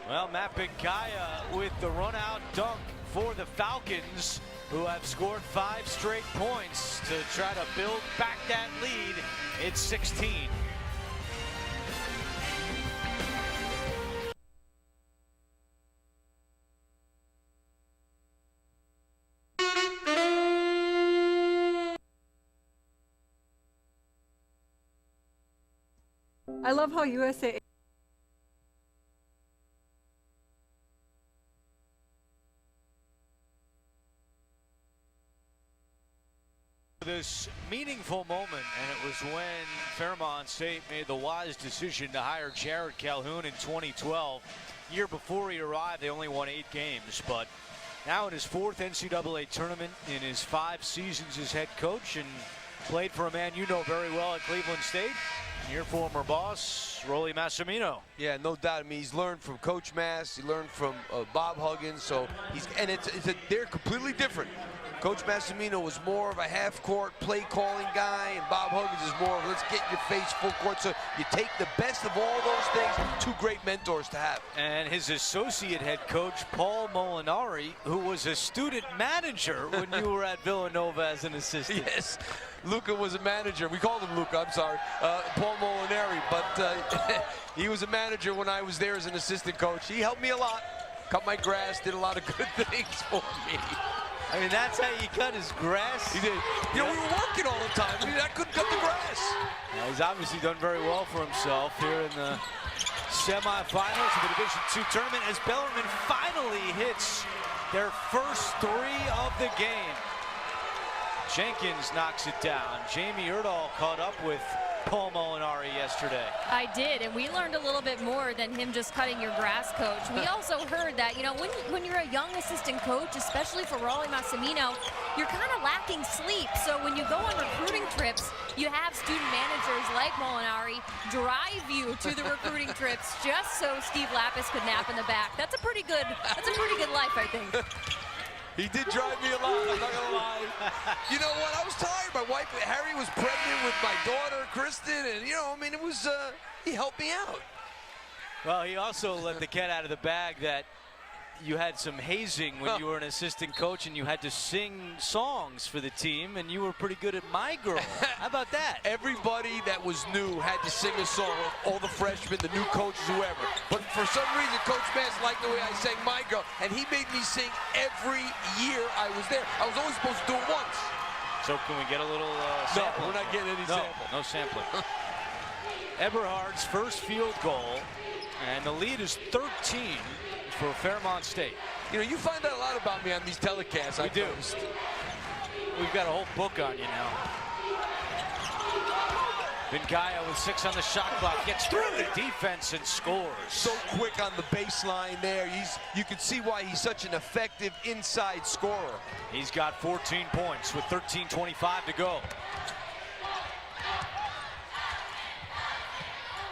Well, Matt Bengaya with the run-out dunk for the Falcons, who have scored 5 straight points to try to build back that lead. It's 16. I love how USA this meaningful moment, and it was when Fairmont State made the wise decision to hire Jared Calhoun in 2012. Year before he arrived, they only won 8 games, but now in his 4th NCAA tournament in his 5 seasons as head coach, and played for a man you know very well at Cleveland State, your former boss, Rolly Massimino. Yeah, no doubt. I mean, he's learned from Coach Mass. He learned from Bob Huggins. So they're completely different. Coach Massimino was more of a half-court play-calling guy, and Bob Huggins is more of let's get your face full court. So you take the best of all those things. 2 great mentors to have. And his associate head coach, Paul Molinari, who was a student manager when you were at Villanova as an assistant. Yes, Luca was a manager. We called him Luca, I'm sorry. Paul Molinari, but he was a manager when I was there as an assistant coach. He helped me a lot. Cut my grass, did a lot of good things for me. I mean, that's how you cut his grass. He did. You know, we were working all the time. I mean, I couldn't cut the grass. Now, he's obviously done very well for himself here in the semifinals of the Division II tournament as Bellarmine finally hits their first 3 of the game. Jenkins knocks it down. Jamie Erdahl caught up with Paul Molinari yesterday. I did, and we learned a little bit more than him just cutting your grass, Coach. We also heard that, you know, when you're a young assistant coach, especially for Rolly Massimino, you're kind of lacking sleep. So when you go on recruiting trips, you have student managers like Molinari drive you to the recruiting trips just so Steve Lapis could nap in the back. That's a pretty good life, I think. He did drive me a lot, I'm not gonna lie. You know what, I was tired. My wife, Harry, was pregnant with my daughter, Kristen, and, you know, I mean, it was, he helped me out. Well, he also let the cat out of the bag that you had some hazing when you were an assistant coach and you had to sing songs for the team, and you were pretty good at My Girl. How about that? Everybody that was new had to sing a song, all the freshmen, the new coaches, whoever. But for some reason, Coach Mass liked the way I sang My Girl, and he made me sing every year I was there. I was only supposed to do it once. So can we get a little sample? No, we're not getting any sample. No sampling. Eberhard's first field goal, and the lead is 13 for Fairmont State. You know, you find out a lot about me on these telecasts. We do. We've got a whole book on you now. Bengaya with 6 on the shot clock, gets through the defense and scores. So quick on the baseline there. You can see why he's such an effective inside scorer. He's got 14 points with 13:25 to go.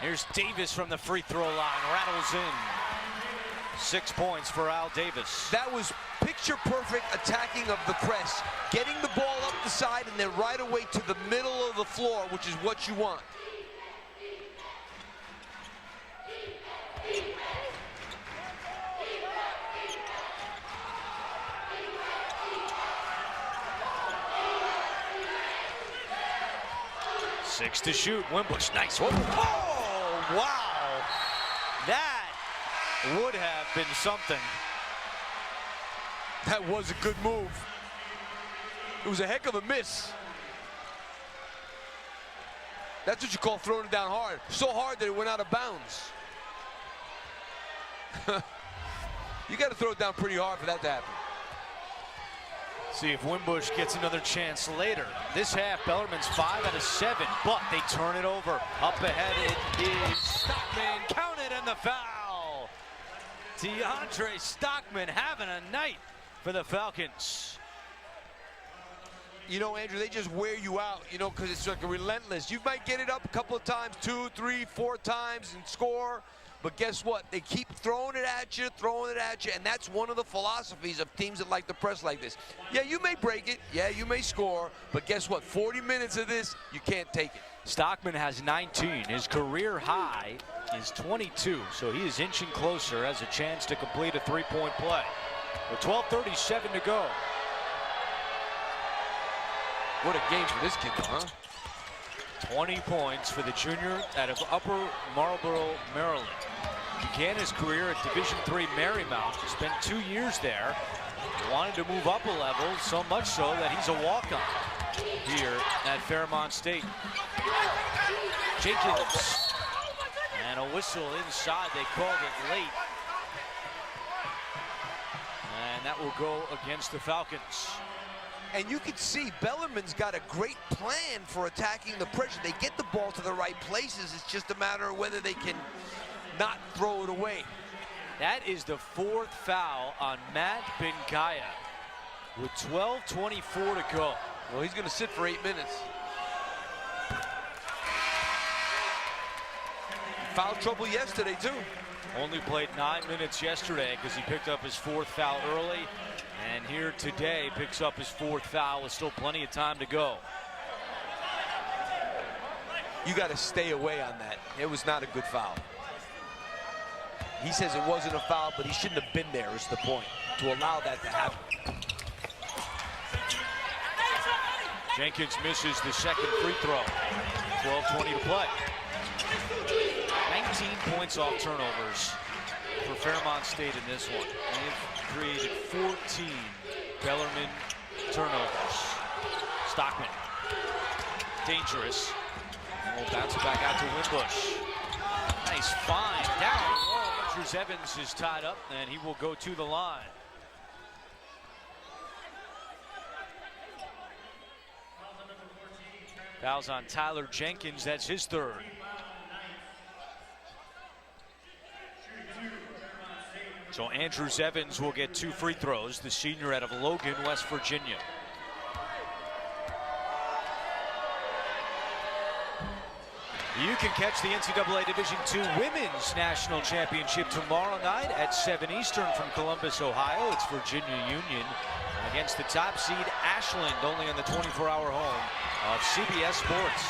Here's Davis from the free throw line, rattles in. 6 points for Al Davis. That was picture-perfect attacking of the press. Getting the ball up the side and then right away to the middle of the floor, which is what you want. Six to shoot. Wimbush, nice one. Oh, wow. That would have been something. That was a good move. It was a heck of a miss. That's what you call throwing it down hard. So hard that it went out of bounds. You got to throw it down pretty hard for that to happen. See if Wimbush gets another chance later. This half, Bellarmine's 5 out of 7, but they turn it over. Up ahead, it is Stockman, counted, and the foul. DeAndre Stockman having a night for the Falcons. You know, Andrew, they just wear you out, you know, because it's like a relentless. You might get it up a couple of times, 2, 3, 4 times and score. But guess what? They keep throwing it at you, and that's one of the philosophies of teams that like to press like this. Yeah, you may break it. Yeah, you may score. But guess what? 40 minutes of this, you can't take it. Stockman has 19. His career high is 22, so he is inching closer, has a chance to complete a three-point play. With 12:37 to go. What a game for this kid, though, huh? 20 points for the junior out of Upper Marlboro, Maryland. Began his career at Division III Marymount. Spent 2 years there. Wanted to move up a level, so much so that he's a walk-on here at Fairmont State. Jenkins. And a whistle inside. They called it late. And that will go against the Falcons. And you can see Bellarmine's got a great plan for attacking the pressure. They get the ball to the right places. It's just a matter of whether they can not throw it away. That is the 4th foul on Matt Benkaya with 12:24 to go. Well, he's going to sit for 8 minutes. Foul trouble yesterday, too. Only played 9 minutes yesterday because he picked up his 4th foul early. And here today picks up his 4th foul with still plenty of time to go. You got to stay away on that. It was not a good foul. He says it wasn't a foul, but he shouldn't have been there is the point, to allow that to happen. Jenkins misses the second free throw. 12:20 to play. 19 points off turnovers for Fairmont State in this one. They've created 14 Bellarmine turnovers. Stockman, dangerous. And we'll bounce it back out to Wimbush. Nice find down low. Andrews Evans is tied up, and he will go to the line. Fouls on Tyler Jenkins. That's his 3rd. So Andrews Evans will get 2 free throws, the senior out of Logan, West Virginia. You can catch the NCAA Division II Women's National Championship tomorrow night at 7 Eastern from Columbus, Ohio. It's Virginia Union against the top seed Ashland, only on the 24-hour home of CBS Sports.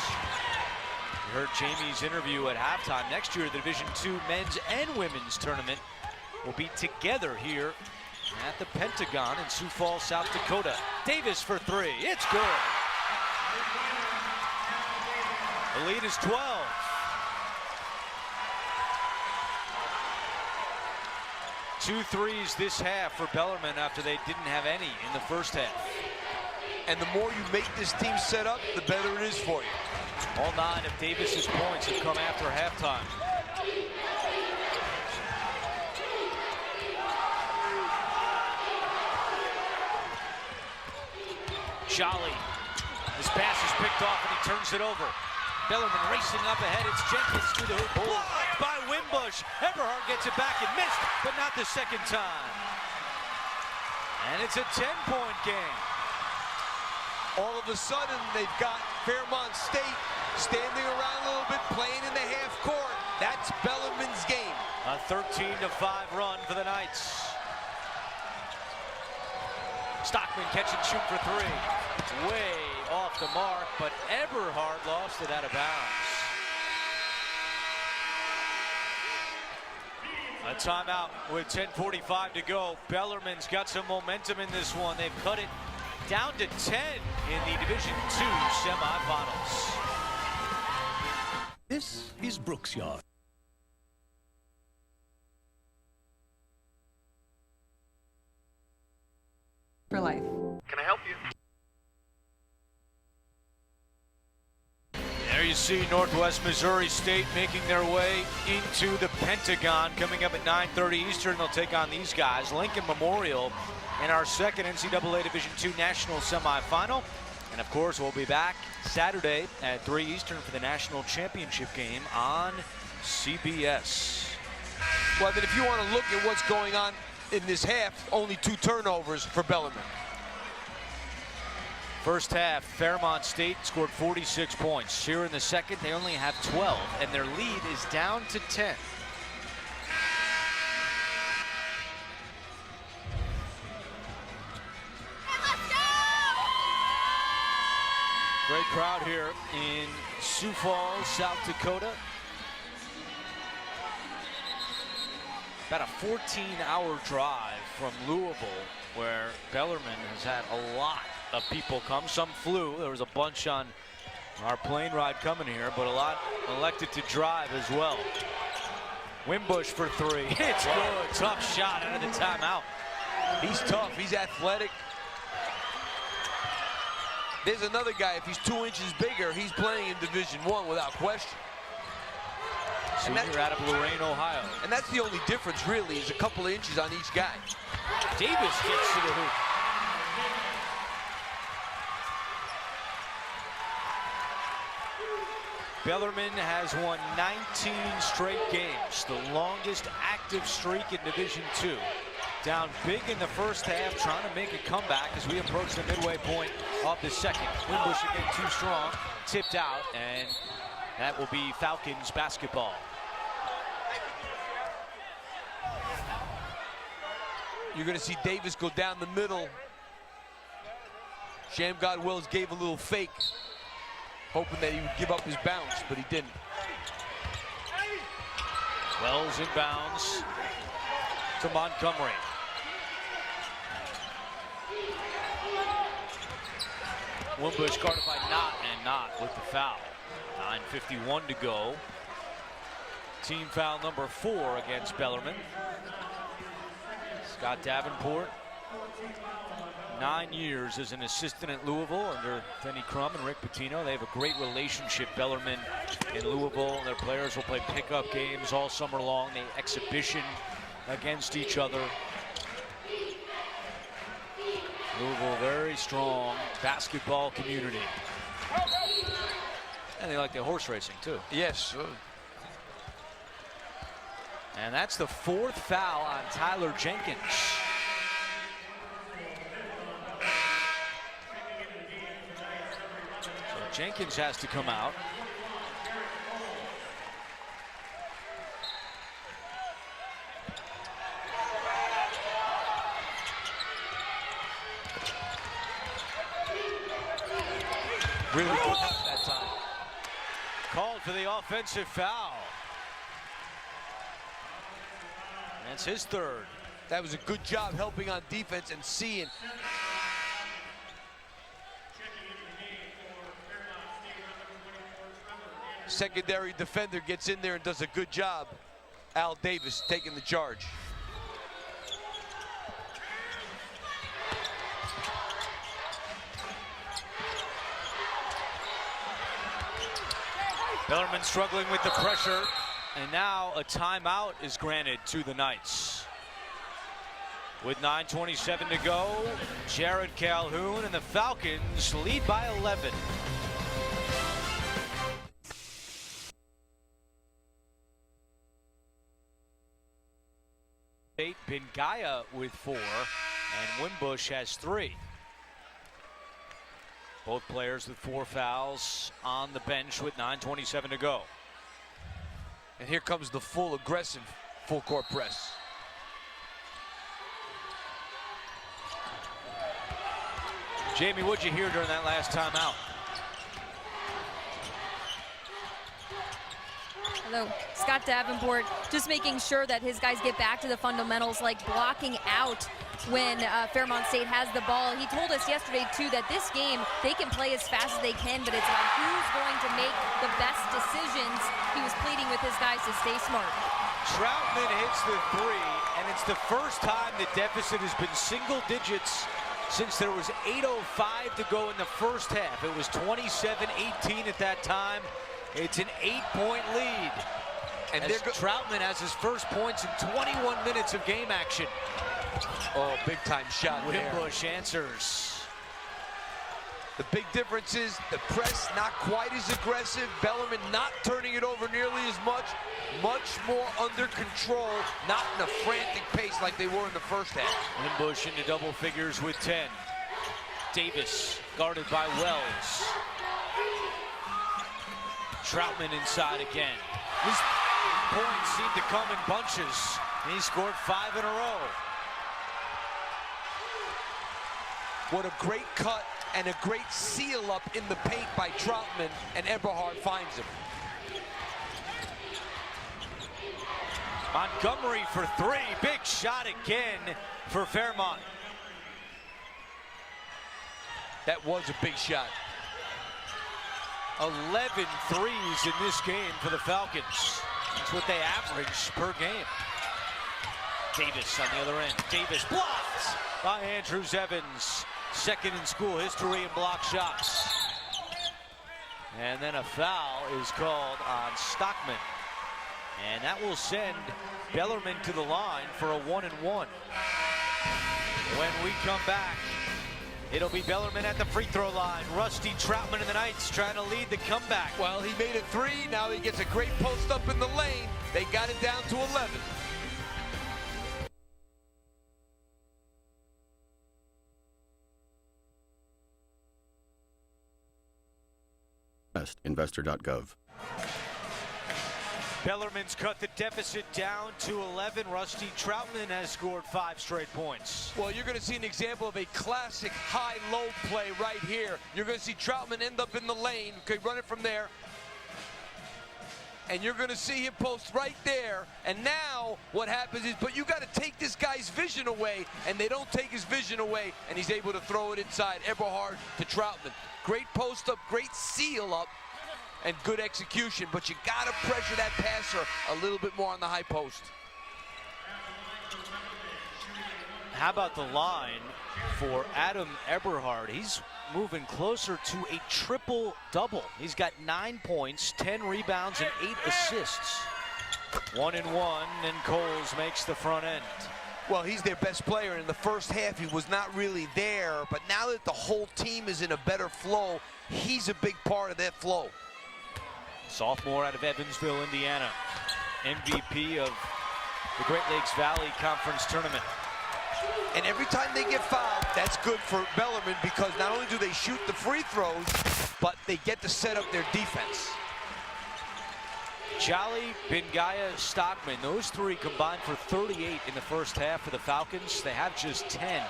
You heard Jamie's interview at halftime. Next year, the Division II men's and women's tournament will be together here at the Pentagon in Sioux Falls, South Dakota. Davis for 3. It's good. The lead is 12. Two threes this half for Bellarmine after they didn't have any in the first half. And the more you make this team set up, the better it is for you. All 9 of Davis's points have come after halftime. Jolly. His pass is picked off and he turns it over. Bellarmine racing up ahead. It's Jenkins to the hoop. Blocked by Wimbush. Eberhard gets it back and missed, but not the second time. And it's a 10-point game. All of a sudden, they've got Fairmont State standing around a little bit, playing in the half court. That's Bellarmine's game. A 13-5 run for the Knights. Stockman catch and shoot for 3. Way off the mark, but Eberhard lost it out of bounds. A timeout with 10:45 to go. Bellarmine's got some momentum in this one. They've cut it down to 10 in the Division II semifinals. This is Brooks Yard. For life. Can I help you? There you see Northwest Missouri State making their way into the Pentagon. Coming up at 9:30 Eastern, they'll take on these guys, Lincoln Memorial, in our second NCAA Division II National Semifinal. And of course, we'll be back Saturday at 3 Eastern for the National Championship game on CBS. Well, then if you want to look at what's going on in this half, only 2 turnovers for Bellarmine. First half, Fairmont State scored 46 points. Here in the second, they only have 12, and their lead is down to 10. Great crowd here in Sioux Falls, South Dakota. About a 14-hour drive from Louisville, where Bellarmine has had a lot of people come. Some flew. There was a bunch on our plane ride coming here, but a lot elected to drive as well. Wimbush for 3. It's good. Tough shot out of the timeout. He's tough. He's athletic. There's another guy, if he's 2 inches bigger, he's playing in Division I without question. Senior out of Lorain, Ohio. And that's the only difference, really, is a couple of inches on each guy. Davis gets to the hoop. Bellarmine has won 19 straight games, the longest active streak in Division II. Down big in the first half, trying to make a comeback as we approach the midway point of the second. Wimbush again too strong, tipped out, and that will be Falcons basketball. You're going to see Davis go down the middle. Shamgod Wells gave a little fake, hoping that he would give up his bounce, but he didn't. Wells inbounds to Montgomery. Wimbush guarded by Knott, and Knott with the foul. 9:51 to go. Team foul number 4 against Bellarmine. Scott Davenport, 9 years as an assistant at Louisville under Denny Crum and Rick Pitino. They have a great relationship, Bellarmine and Louisville. Their players will play pickup games all summer long. They exhibition against each other. Louisville, very strong basketball community. And they like their horse racing, too. Yes. And that's the 4th foul on Tyler Jenkins. So Jenkins has to come out. Really good that time. Called for the offensive foul. That's his 3rd. That was a good job helping on defense and seeing. Secondary defender gets in there and does a good job. Al Davis taking the charge. Bellarmine struggling with the pressure, and now a timeout is granted to the Knights. With 9:27 to go, Jared Calhoun and the Falcons lead by 11. Bengaya with 4, and Wimbush has 3. Both players with 4 fouls on the bench with 9:27 to go. And here comes the full aggressive full court press. Jamie, what'd you hear during that last timeout? Hello. Scott Davenport just making sure that his guys get back to the fundamentals, like blocking out when Fairmont State has the ball. He told us yesterday, too, that this game, they can play as fast as they can, but it's about who's going to make the best decisions. He was pleading with his guys to stay smart. Troutman hits the 3, and it's the first time the deficit has been single digits since there was 8:05 to go in the first half. It was 27-18 at that time. It's an 8-point lead. And Troutman has his first points in 21 minutes of game action. Oh, big time shot there. Wimbush answers. The big difference is the press not quite as aggressive. Bellarmine not turning it over nearly as much. Much more under control, not in a frantic pace like they were in the first half. Wimbush into double figures with 10. Davis guarded by Wells. Troutman inside again. His points seem to come in bunches. He scored 5 in a row. What a great cut and a great seal up in the paint by Troutman, and Eberhard finds him. Montgomery for 3. Big shot again for Fairmont. That was a big shot. 11 threes in this game for the Falcons. That's what they average per game. Davis on the other end. Davis blocked by Andrews Evans. Second in school history in block shots. And then a foul is called on Stockman. And that will send Bellarmine to the line for a 1-and-1. When we come back, it'll be Bellarmine at the free throw line. Rusty Troutman and the Knights trying to lead the comeback. Well, he made it 3. Now he gets a great post up in the lane. They got it down to 11. Investor.gov. Bellarmine's cut the deficit down to 11. Rusty Troutman has scored 5 straight points. Well, you're going to see an example of a classic high-low play right here. You're going to see Troutman end up in the lane. Okay, run it from there. And you're going to see him post right there. And now what happens is, but you got to take this guy's vision away, and they don't take his vision away, and he's able to throw it inside. Eberhard to Troutman. Great post up, great seal up, and good execution, but you got to pressure that passer a little bit more on the high post. How about the line for Adam Eberhard? He's moving closer to a triple-double. He's got 9 points, 10 rebounds, and 8 assists. 1-and-1, and Coles makes the front end. Well, he's their best player. In the first half, he was not really there, but now that the whole team is in a better flow, he's a big part of that flow. Sophomore out of Evansville, Indiana. MVP of the Great Lakes Valley Conference Tournament. And every time they get fouled, that's good for Bellarmine, because not only do they shoot the free throws, but they get to set up their defense. Jolly, Bingaya, Stockman, those 3 combined for 38 in the first half for the Falcons. They have just 10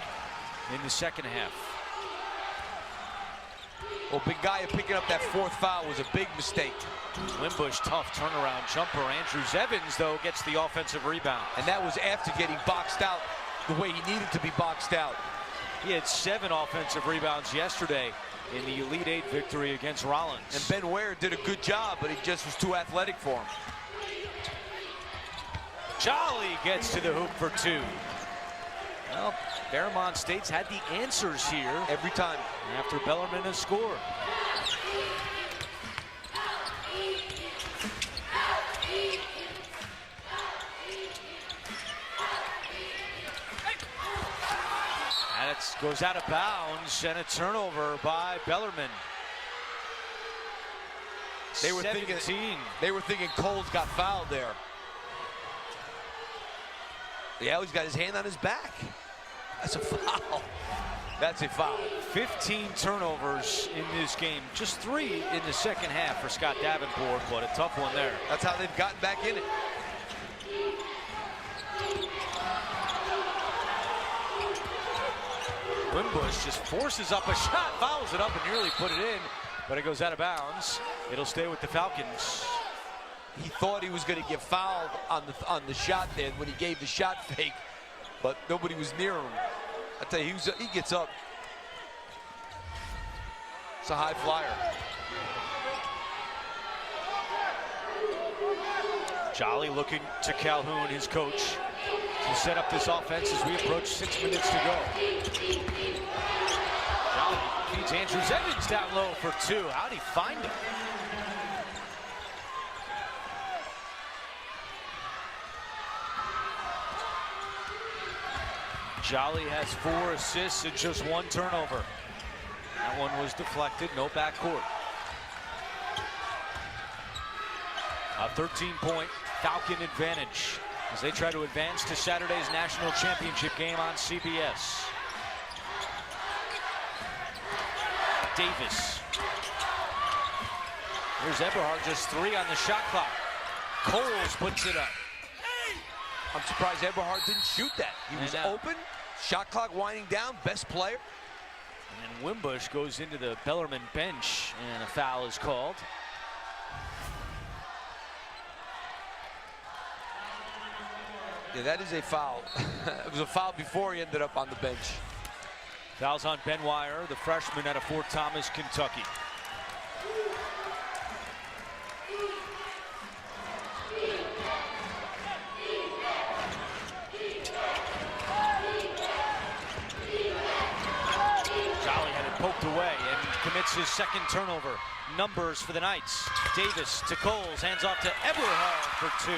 in the second half. Well, Bingaya picking up that 4th foul was a big mistake. Wimbush, tough turnaround jumper. Andrews Evans, though, gets the offensive rebound. And that was after getting boxed out the way he needed to be boxed out. He had 7 offensive rebounds yesterday in the Elite 8 victory against Rollins. And Ben Ware did a good job, but he just was too athletic for him. Jolly gets to the hoop for 2. Well, Fairmont State's had the answers here every time after Bellarmine has scored. And it goes out of bounds, and a turnover by Bellarmine. They were thinking Coles got fouled there. Yeah, he's got his hand on his back. That's a foul. That's a foul. 15 turnovers in this game. Just 3 in the second half for Scott Davenport, but a tough one there. That's how they've gotten back in it. Wimbush just forces up a shot, fouls it up, and nearly put it in, but it goes out of bounds. It'll stay with the Falcons. He thought he was going to get fouled on the shot then when he gave the shot fake, but nobody was near him. I tell you, he gets up. It's a high flyer. Jolly looking to Calhoun, his coach, to set up this offense as we approach 6 minutes to go. Jolly feeds Andrews Evans down low for 2. How'd he find him? Jolly has 4 assists and just 1 turnover. That That one was deflected, no backcourt. A 13-point Falcon advantage as they try to advance to Saturday's national championship game on CBS. Davis. Here's Eberhard, just 3 on the shot clock. Coles puts it up. I'm surprised Eberhard didn't shoot that. He was open, shot clock winding down, best player. And then Wimbush goes into the Bellarmine bench, and a foul is called. Yeah, that is a foul. It was a foul before he ended up on the bench. Fouls on Ben Wire, the freshman out of Fort Thomas, Kentucky. Jolly had it poked away and commits his second turnover. Numbers for the Knights. Davis to Coles, hands off to Eberhard for 2.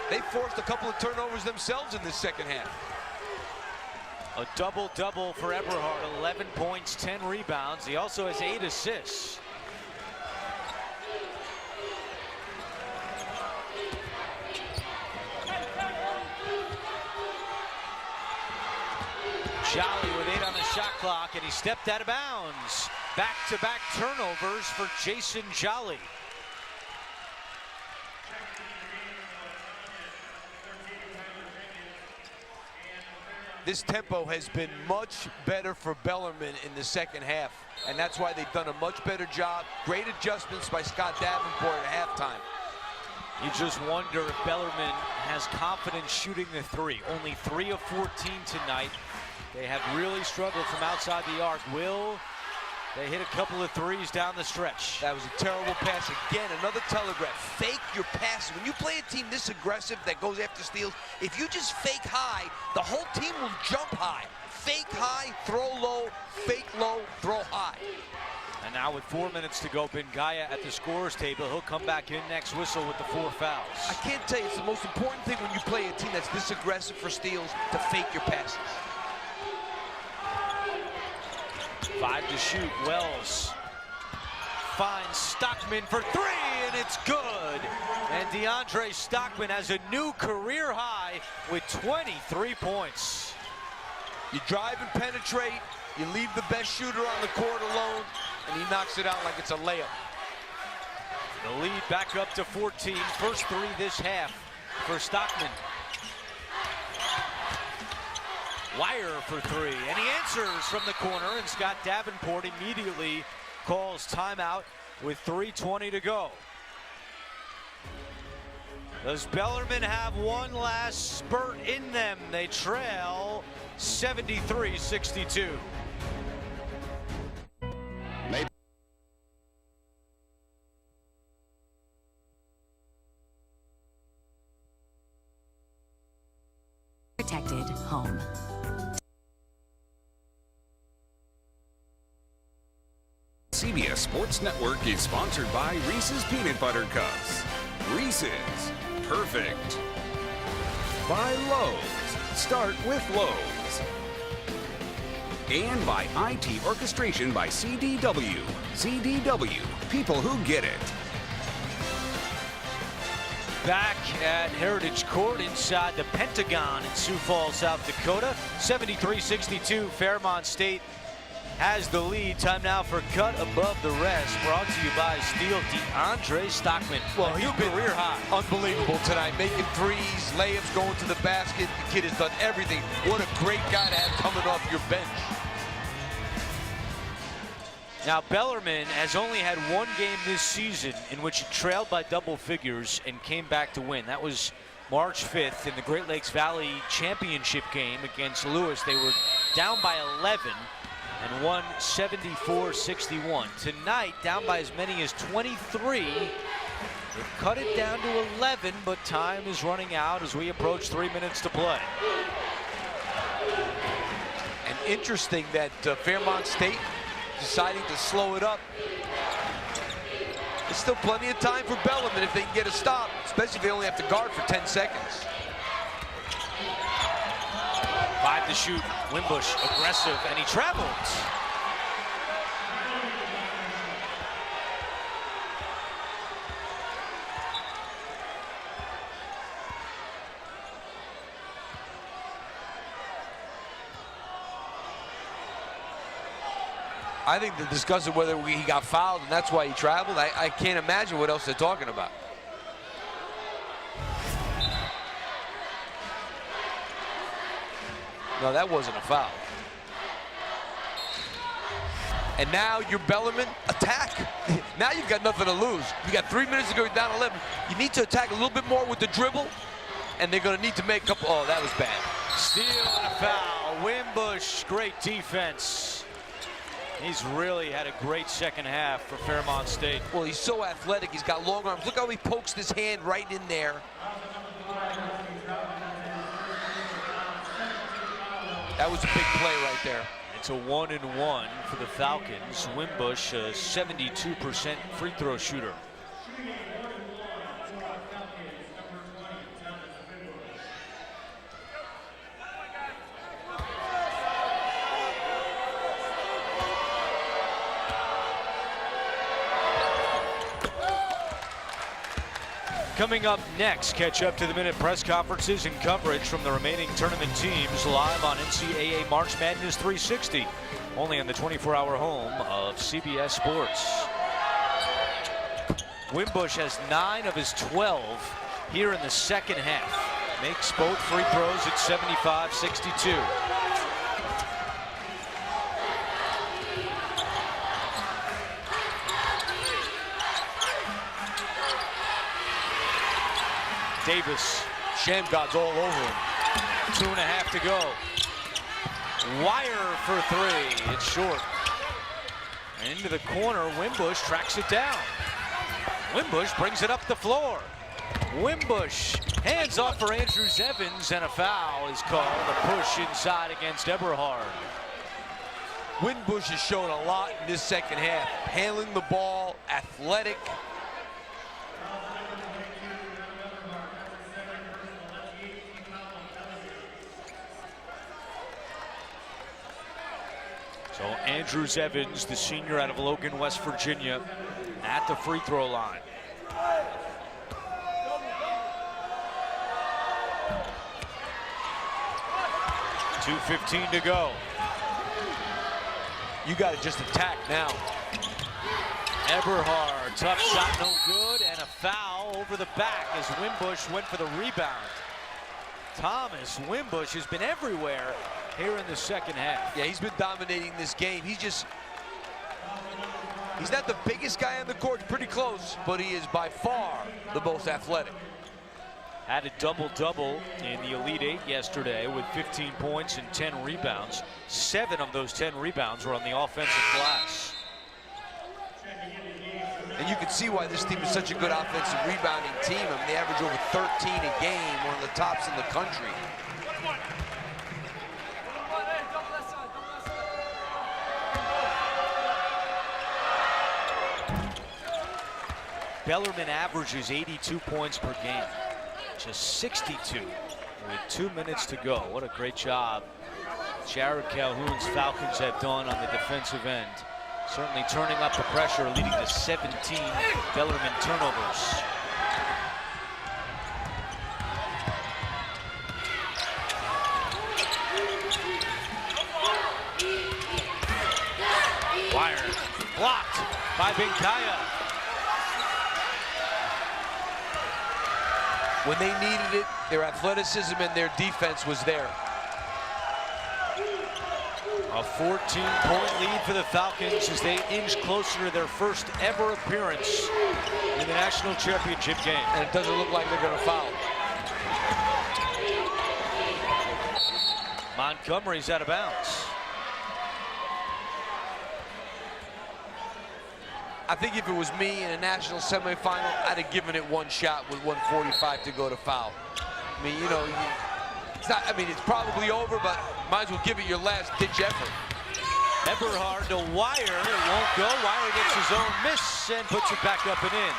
They forced a couple of turnovers themselves in this second half. A double-double for Eberhard, 11 points, 10 rebounds. He also has 8 assists. Jolly with 8 on the shot clock, and he stepped out of bounds. Back-to-back turnovers for Jason Jolly. This tempo has been much better for Bellarmine in the second half, and that's why they've done a much better job. Great adjustments by Scott Davenport at halftime. You just wonder if Bellarmine has confidence shooting the 3. Only 3 of 14 tonight. They have really struggled from outside the arc. They hit a couple of 3s down the stretch. That was a terrible pass. Again, another telegraph. Fake your passes. When you play a team this aggressive that goes after steals, if you just fake high, the whole team will jump high. Fake high, throw low, fake low, throw high. And now with 4 minutes to go, Bengaya at the scorer's table. He'll come back in next whistle with the 4 fouls. I can't tell you, it's the most important thing when you play a team that's this aggressive for steals, to fake your passes. 5 to shoot. Wells finds Stockman for 3, and it's good. And DeAndre Stockman has a new career high with 23 points. You drive and penetrate, you leave the best shooter on the court alone, and he knocks it out like it's a layup. The lead back up to 14. First 3 this half for Stockman. Wire for 3, and he answers from the corner, and Scott Davenport immediately calls timeout with 3:20 to go. Does Bellarmine have one last spurt in them? They trail 73-62. Protected home. CBS Sports Network is sponsored by Reese's Peanut Butter Cups. Reese's, perfect. By Lowe's, start with Lowe's. And by IT Orchestration by CDW. CDW, people who get it. Back at Heritage Court inside the Pentagon in Sioux Falls, South Dakota. 73-62, Fairmont State has the lead. Time now for Cut Above the Rest, brought to you by Steel. DeAndre Stockman. Well, he's been career high. Unbelievable tonight, making 3s, layups, going to the basket. The kid has done everything. What a great guy to have coming off your bench. Now, Bellarmine has only had 1 game this season in which he trailed by double figures and came back to win. That was March 5th in the Great Lakes Valley Championship game against Lewis. They were down by 11 and won 74-61. Tonight, down by as many as 23. They've cut it down to 11, but time is running out as we approach 3 minutes to play. And interesting that Fairmont State deciding to slow it up. There's still plenty of time for Bellarmine if they can get a stop, especially if they only have to guard for 10 seconds. to shoot. Wimbush aggressive, and he travels. I think they're discussing whether he got fouled, and that's why he traveled. I can't imagine what else they're talking about. No, that wasn't a foul. And now you're Bellarmine, attack. Now you've got nothing to lose. You got 3 minutes to go, you're down 11. You need to attack a little bit more with the dribble, and they're going to need to make a couple. Oh, that was bad. Steal and a foul. Wimbush, great defense. He's really had a great second half for Fairmont State. Well, he's so athletic. He's got long arms. Look how he pokes his hand right in there. That was a big play right there. It's a 1-and-1 for the Falcons. Wimbush, a 72% free throw shooter. Coming up next, catch up to the minute press conferences and coverage from the remaining tournament teams live on NCAA March Madness 360, only on the 24-hour home of CBS Sports. Wimbush has 9 of his 12 here in the second half. Makes both free throws at 75-62. Davis, Shamgod's all over him. 2.5 to go. Wire for 3, it's short. Into the corner, Wimbush tracks it down. Wimbush brings it up the floor. Wimbush, hands off for Andrews Evans, and a foul is called. A push inside against Eberhard. Wimbush has shown a lot in this second half. Handling the ball, athletic. So Andrews Evans, the senior out of Logan, West Virginia, at the free throw line. .2:15 to go. You got to just attack now. Eberhard, tough shot, no good, and a foul over the back as Wimbush went for the rebound. Thomas Wimbush has been everywhere here in the second half. Yeah, he's been dominating this game. He's not the biggest guy on the court, pretty close, but he is by far the most athletic. Had a double-double in the Elite Eight yesterday with 15 points and 10 rebounds. 7 of those 10 rebounds were on the offensive glass. And you can see why this team is such a good offensive rebounding team. I mean, they average over 13 a game, one of the tops in the country. Bellarmine averages 82 points per game, just 62 with 2 minutes to go. What a great job Jared Calhoun's Falcons have done on the defensive end. Certainly turning up the pressure, leading to 17 Bellarmine turnovers. Wire blocked by Binkaya. When they needed it, their athleticism and their defense was there. A 14-point lead for the Falcons as they inch closer to their first ever appearance in the national championship game. And it doesn't look like they're going to foul. Montgomery's out of bounds. I think if it was me in a national semifinal, I'd have given it one shot with 1:45 to go to foul. I mean, you know, it's not, I mean, it's probably over, but might as well give it your last-ditch effort. Eberhard to Wire, it won't go. Wire gets his own miss and puts it back up and in.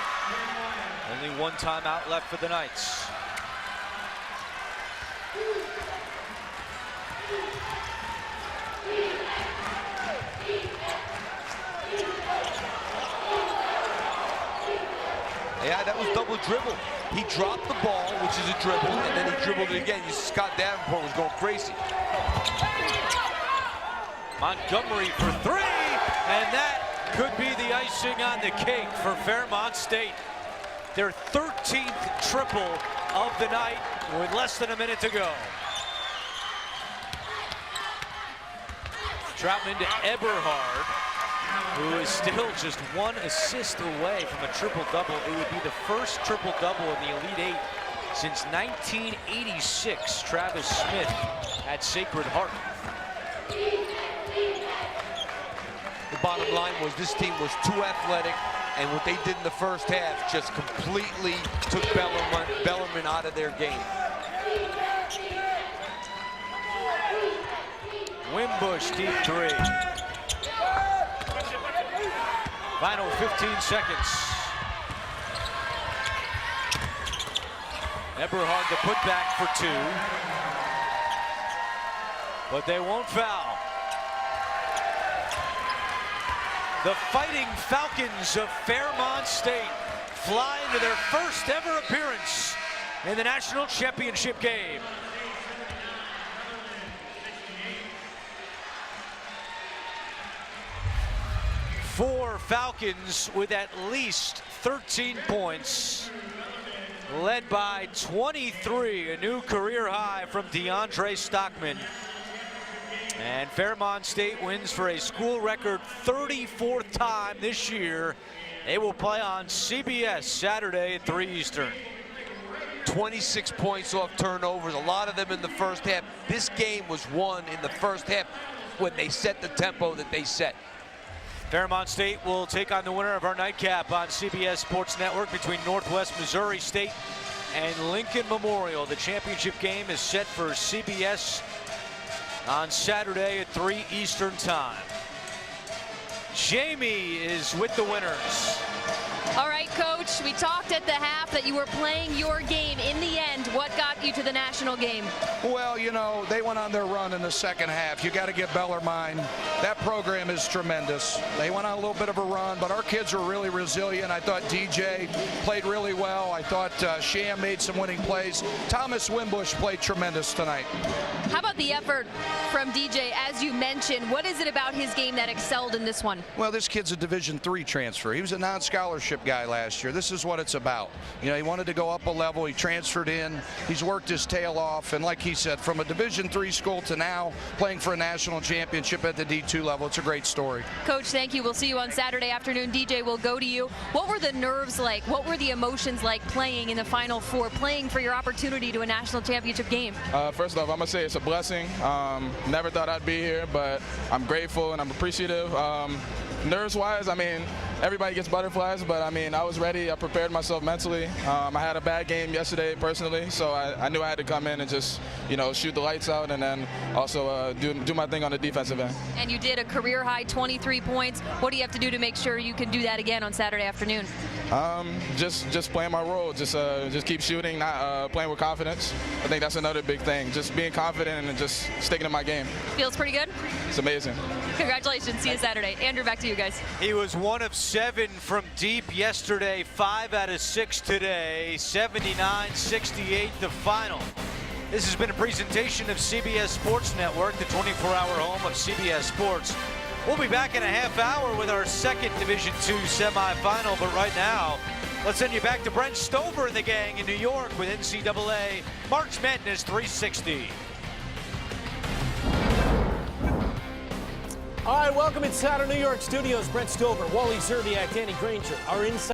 Only one timeout left for the Knights. Yeah, that was double dribble. He dropped the ball, which is a dribble, and then he dribbled it again. Scott Davenport was going crazy. Montgomery for three, and that could be the icing on the cake for Fairmont State. Their 13th triple of the night with less than a minute to go. Troutman to Eberhard, who is still just one assist away from a triple-double. It would be the first triple-double in the Elite Eight since 1986. Travis Smith at Sacred Heart. The bottom line was this team was too athletic, and what they did in the first half just completely took Bellarmine out of their game. Wimbush deep three. Final 15 seconds. Eberhard the putback for two. But they won't foul. The Fighting Falcons of Fairmont State fly into their first ever appearance in the national championship game. Four Falcons with at least 13 points, led by 23, a new career high from DeAndre Stockman. And Fairmont State wins for a school record 34th time this year. They will play on CBS Saturday at 3 Eastern. 26 points off turnovers, a lot of them in the first half. This game was won in the first half when they set the tempo that they set. Fairmont State will take on the winner of our nightcap on CBS Sports Network between Northwest Missouri State and Lincoln Memorial. The championship game is set for CBS on Saturday at 3 Eastern time. Jamie is with the winners. All right, Coach, we talked at the half that you were playing your game. In the end, what got you to the national game? Well, you know, they went on their run in the second half. You got to give Bellarmine. That program is tremendous. They went on a little bit of a run, but our kids were really resilient. I thought DJ played really well. I thought Sham made some winning plays. Thomas Wimbush played tremendous tonight. How about the effort from DJ? As you mentioned, what is it about his game that excelled in this one? Well, this kid's a Division III transfer. He was a non-scholarship guy last year. This is what it's about. You know, he wanted to go up a level. He transferred in. He's worked his tail off. And like he said, from a Division III school to now playing for a national championship at the D2 level, it's a great story. Coach, thank you. We'll see you on Saturday afternoon. DJ will go to you. What were the nerves like? What were the emotions like playing in the Final Four, playing for your opportunity to a national championship game? First off, I'm going to say it's a blessing. Never thought I'd be here, but I'm grateful and I'm appreciative. Nerves-wise, I mean, everybody gets butterflies, but I mean, I was ready. I prepared myself mentally. I had a bad game yesterday personally, so I knew I had to come in and just, you know, shoot the lights out and then also do my thing on the defensive end. And you did a career-high 23 points. What do you have to do to make sure you can do that again on Saturday afternoon? Just playing my role. Just keep shooting, not playing with confidence. I think that's another big thing. Just being confident and just sticking to my game. Feels pretty good? It's amazing. Congratulations. See you Saturday. Andrew, back to you guys. He was 1 of 7 from deep yesterday, 5 out of 6 today, 79-68 the final. This has been a presentation of CBS Sports Network, the 24-hour home of CBS Sports. We'll be back in a half hour with our second Division II semifinal, but right now, let's send you back to Brent Stover and the gang in New York with NCAA March Madness 360. All right, welcome inside our New York studios. Brent Stover, Wally Zerbiak, Danny Granger, our inside.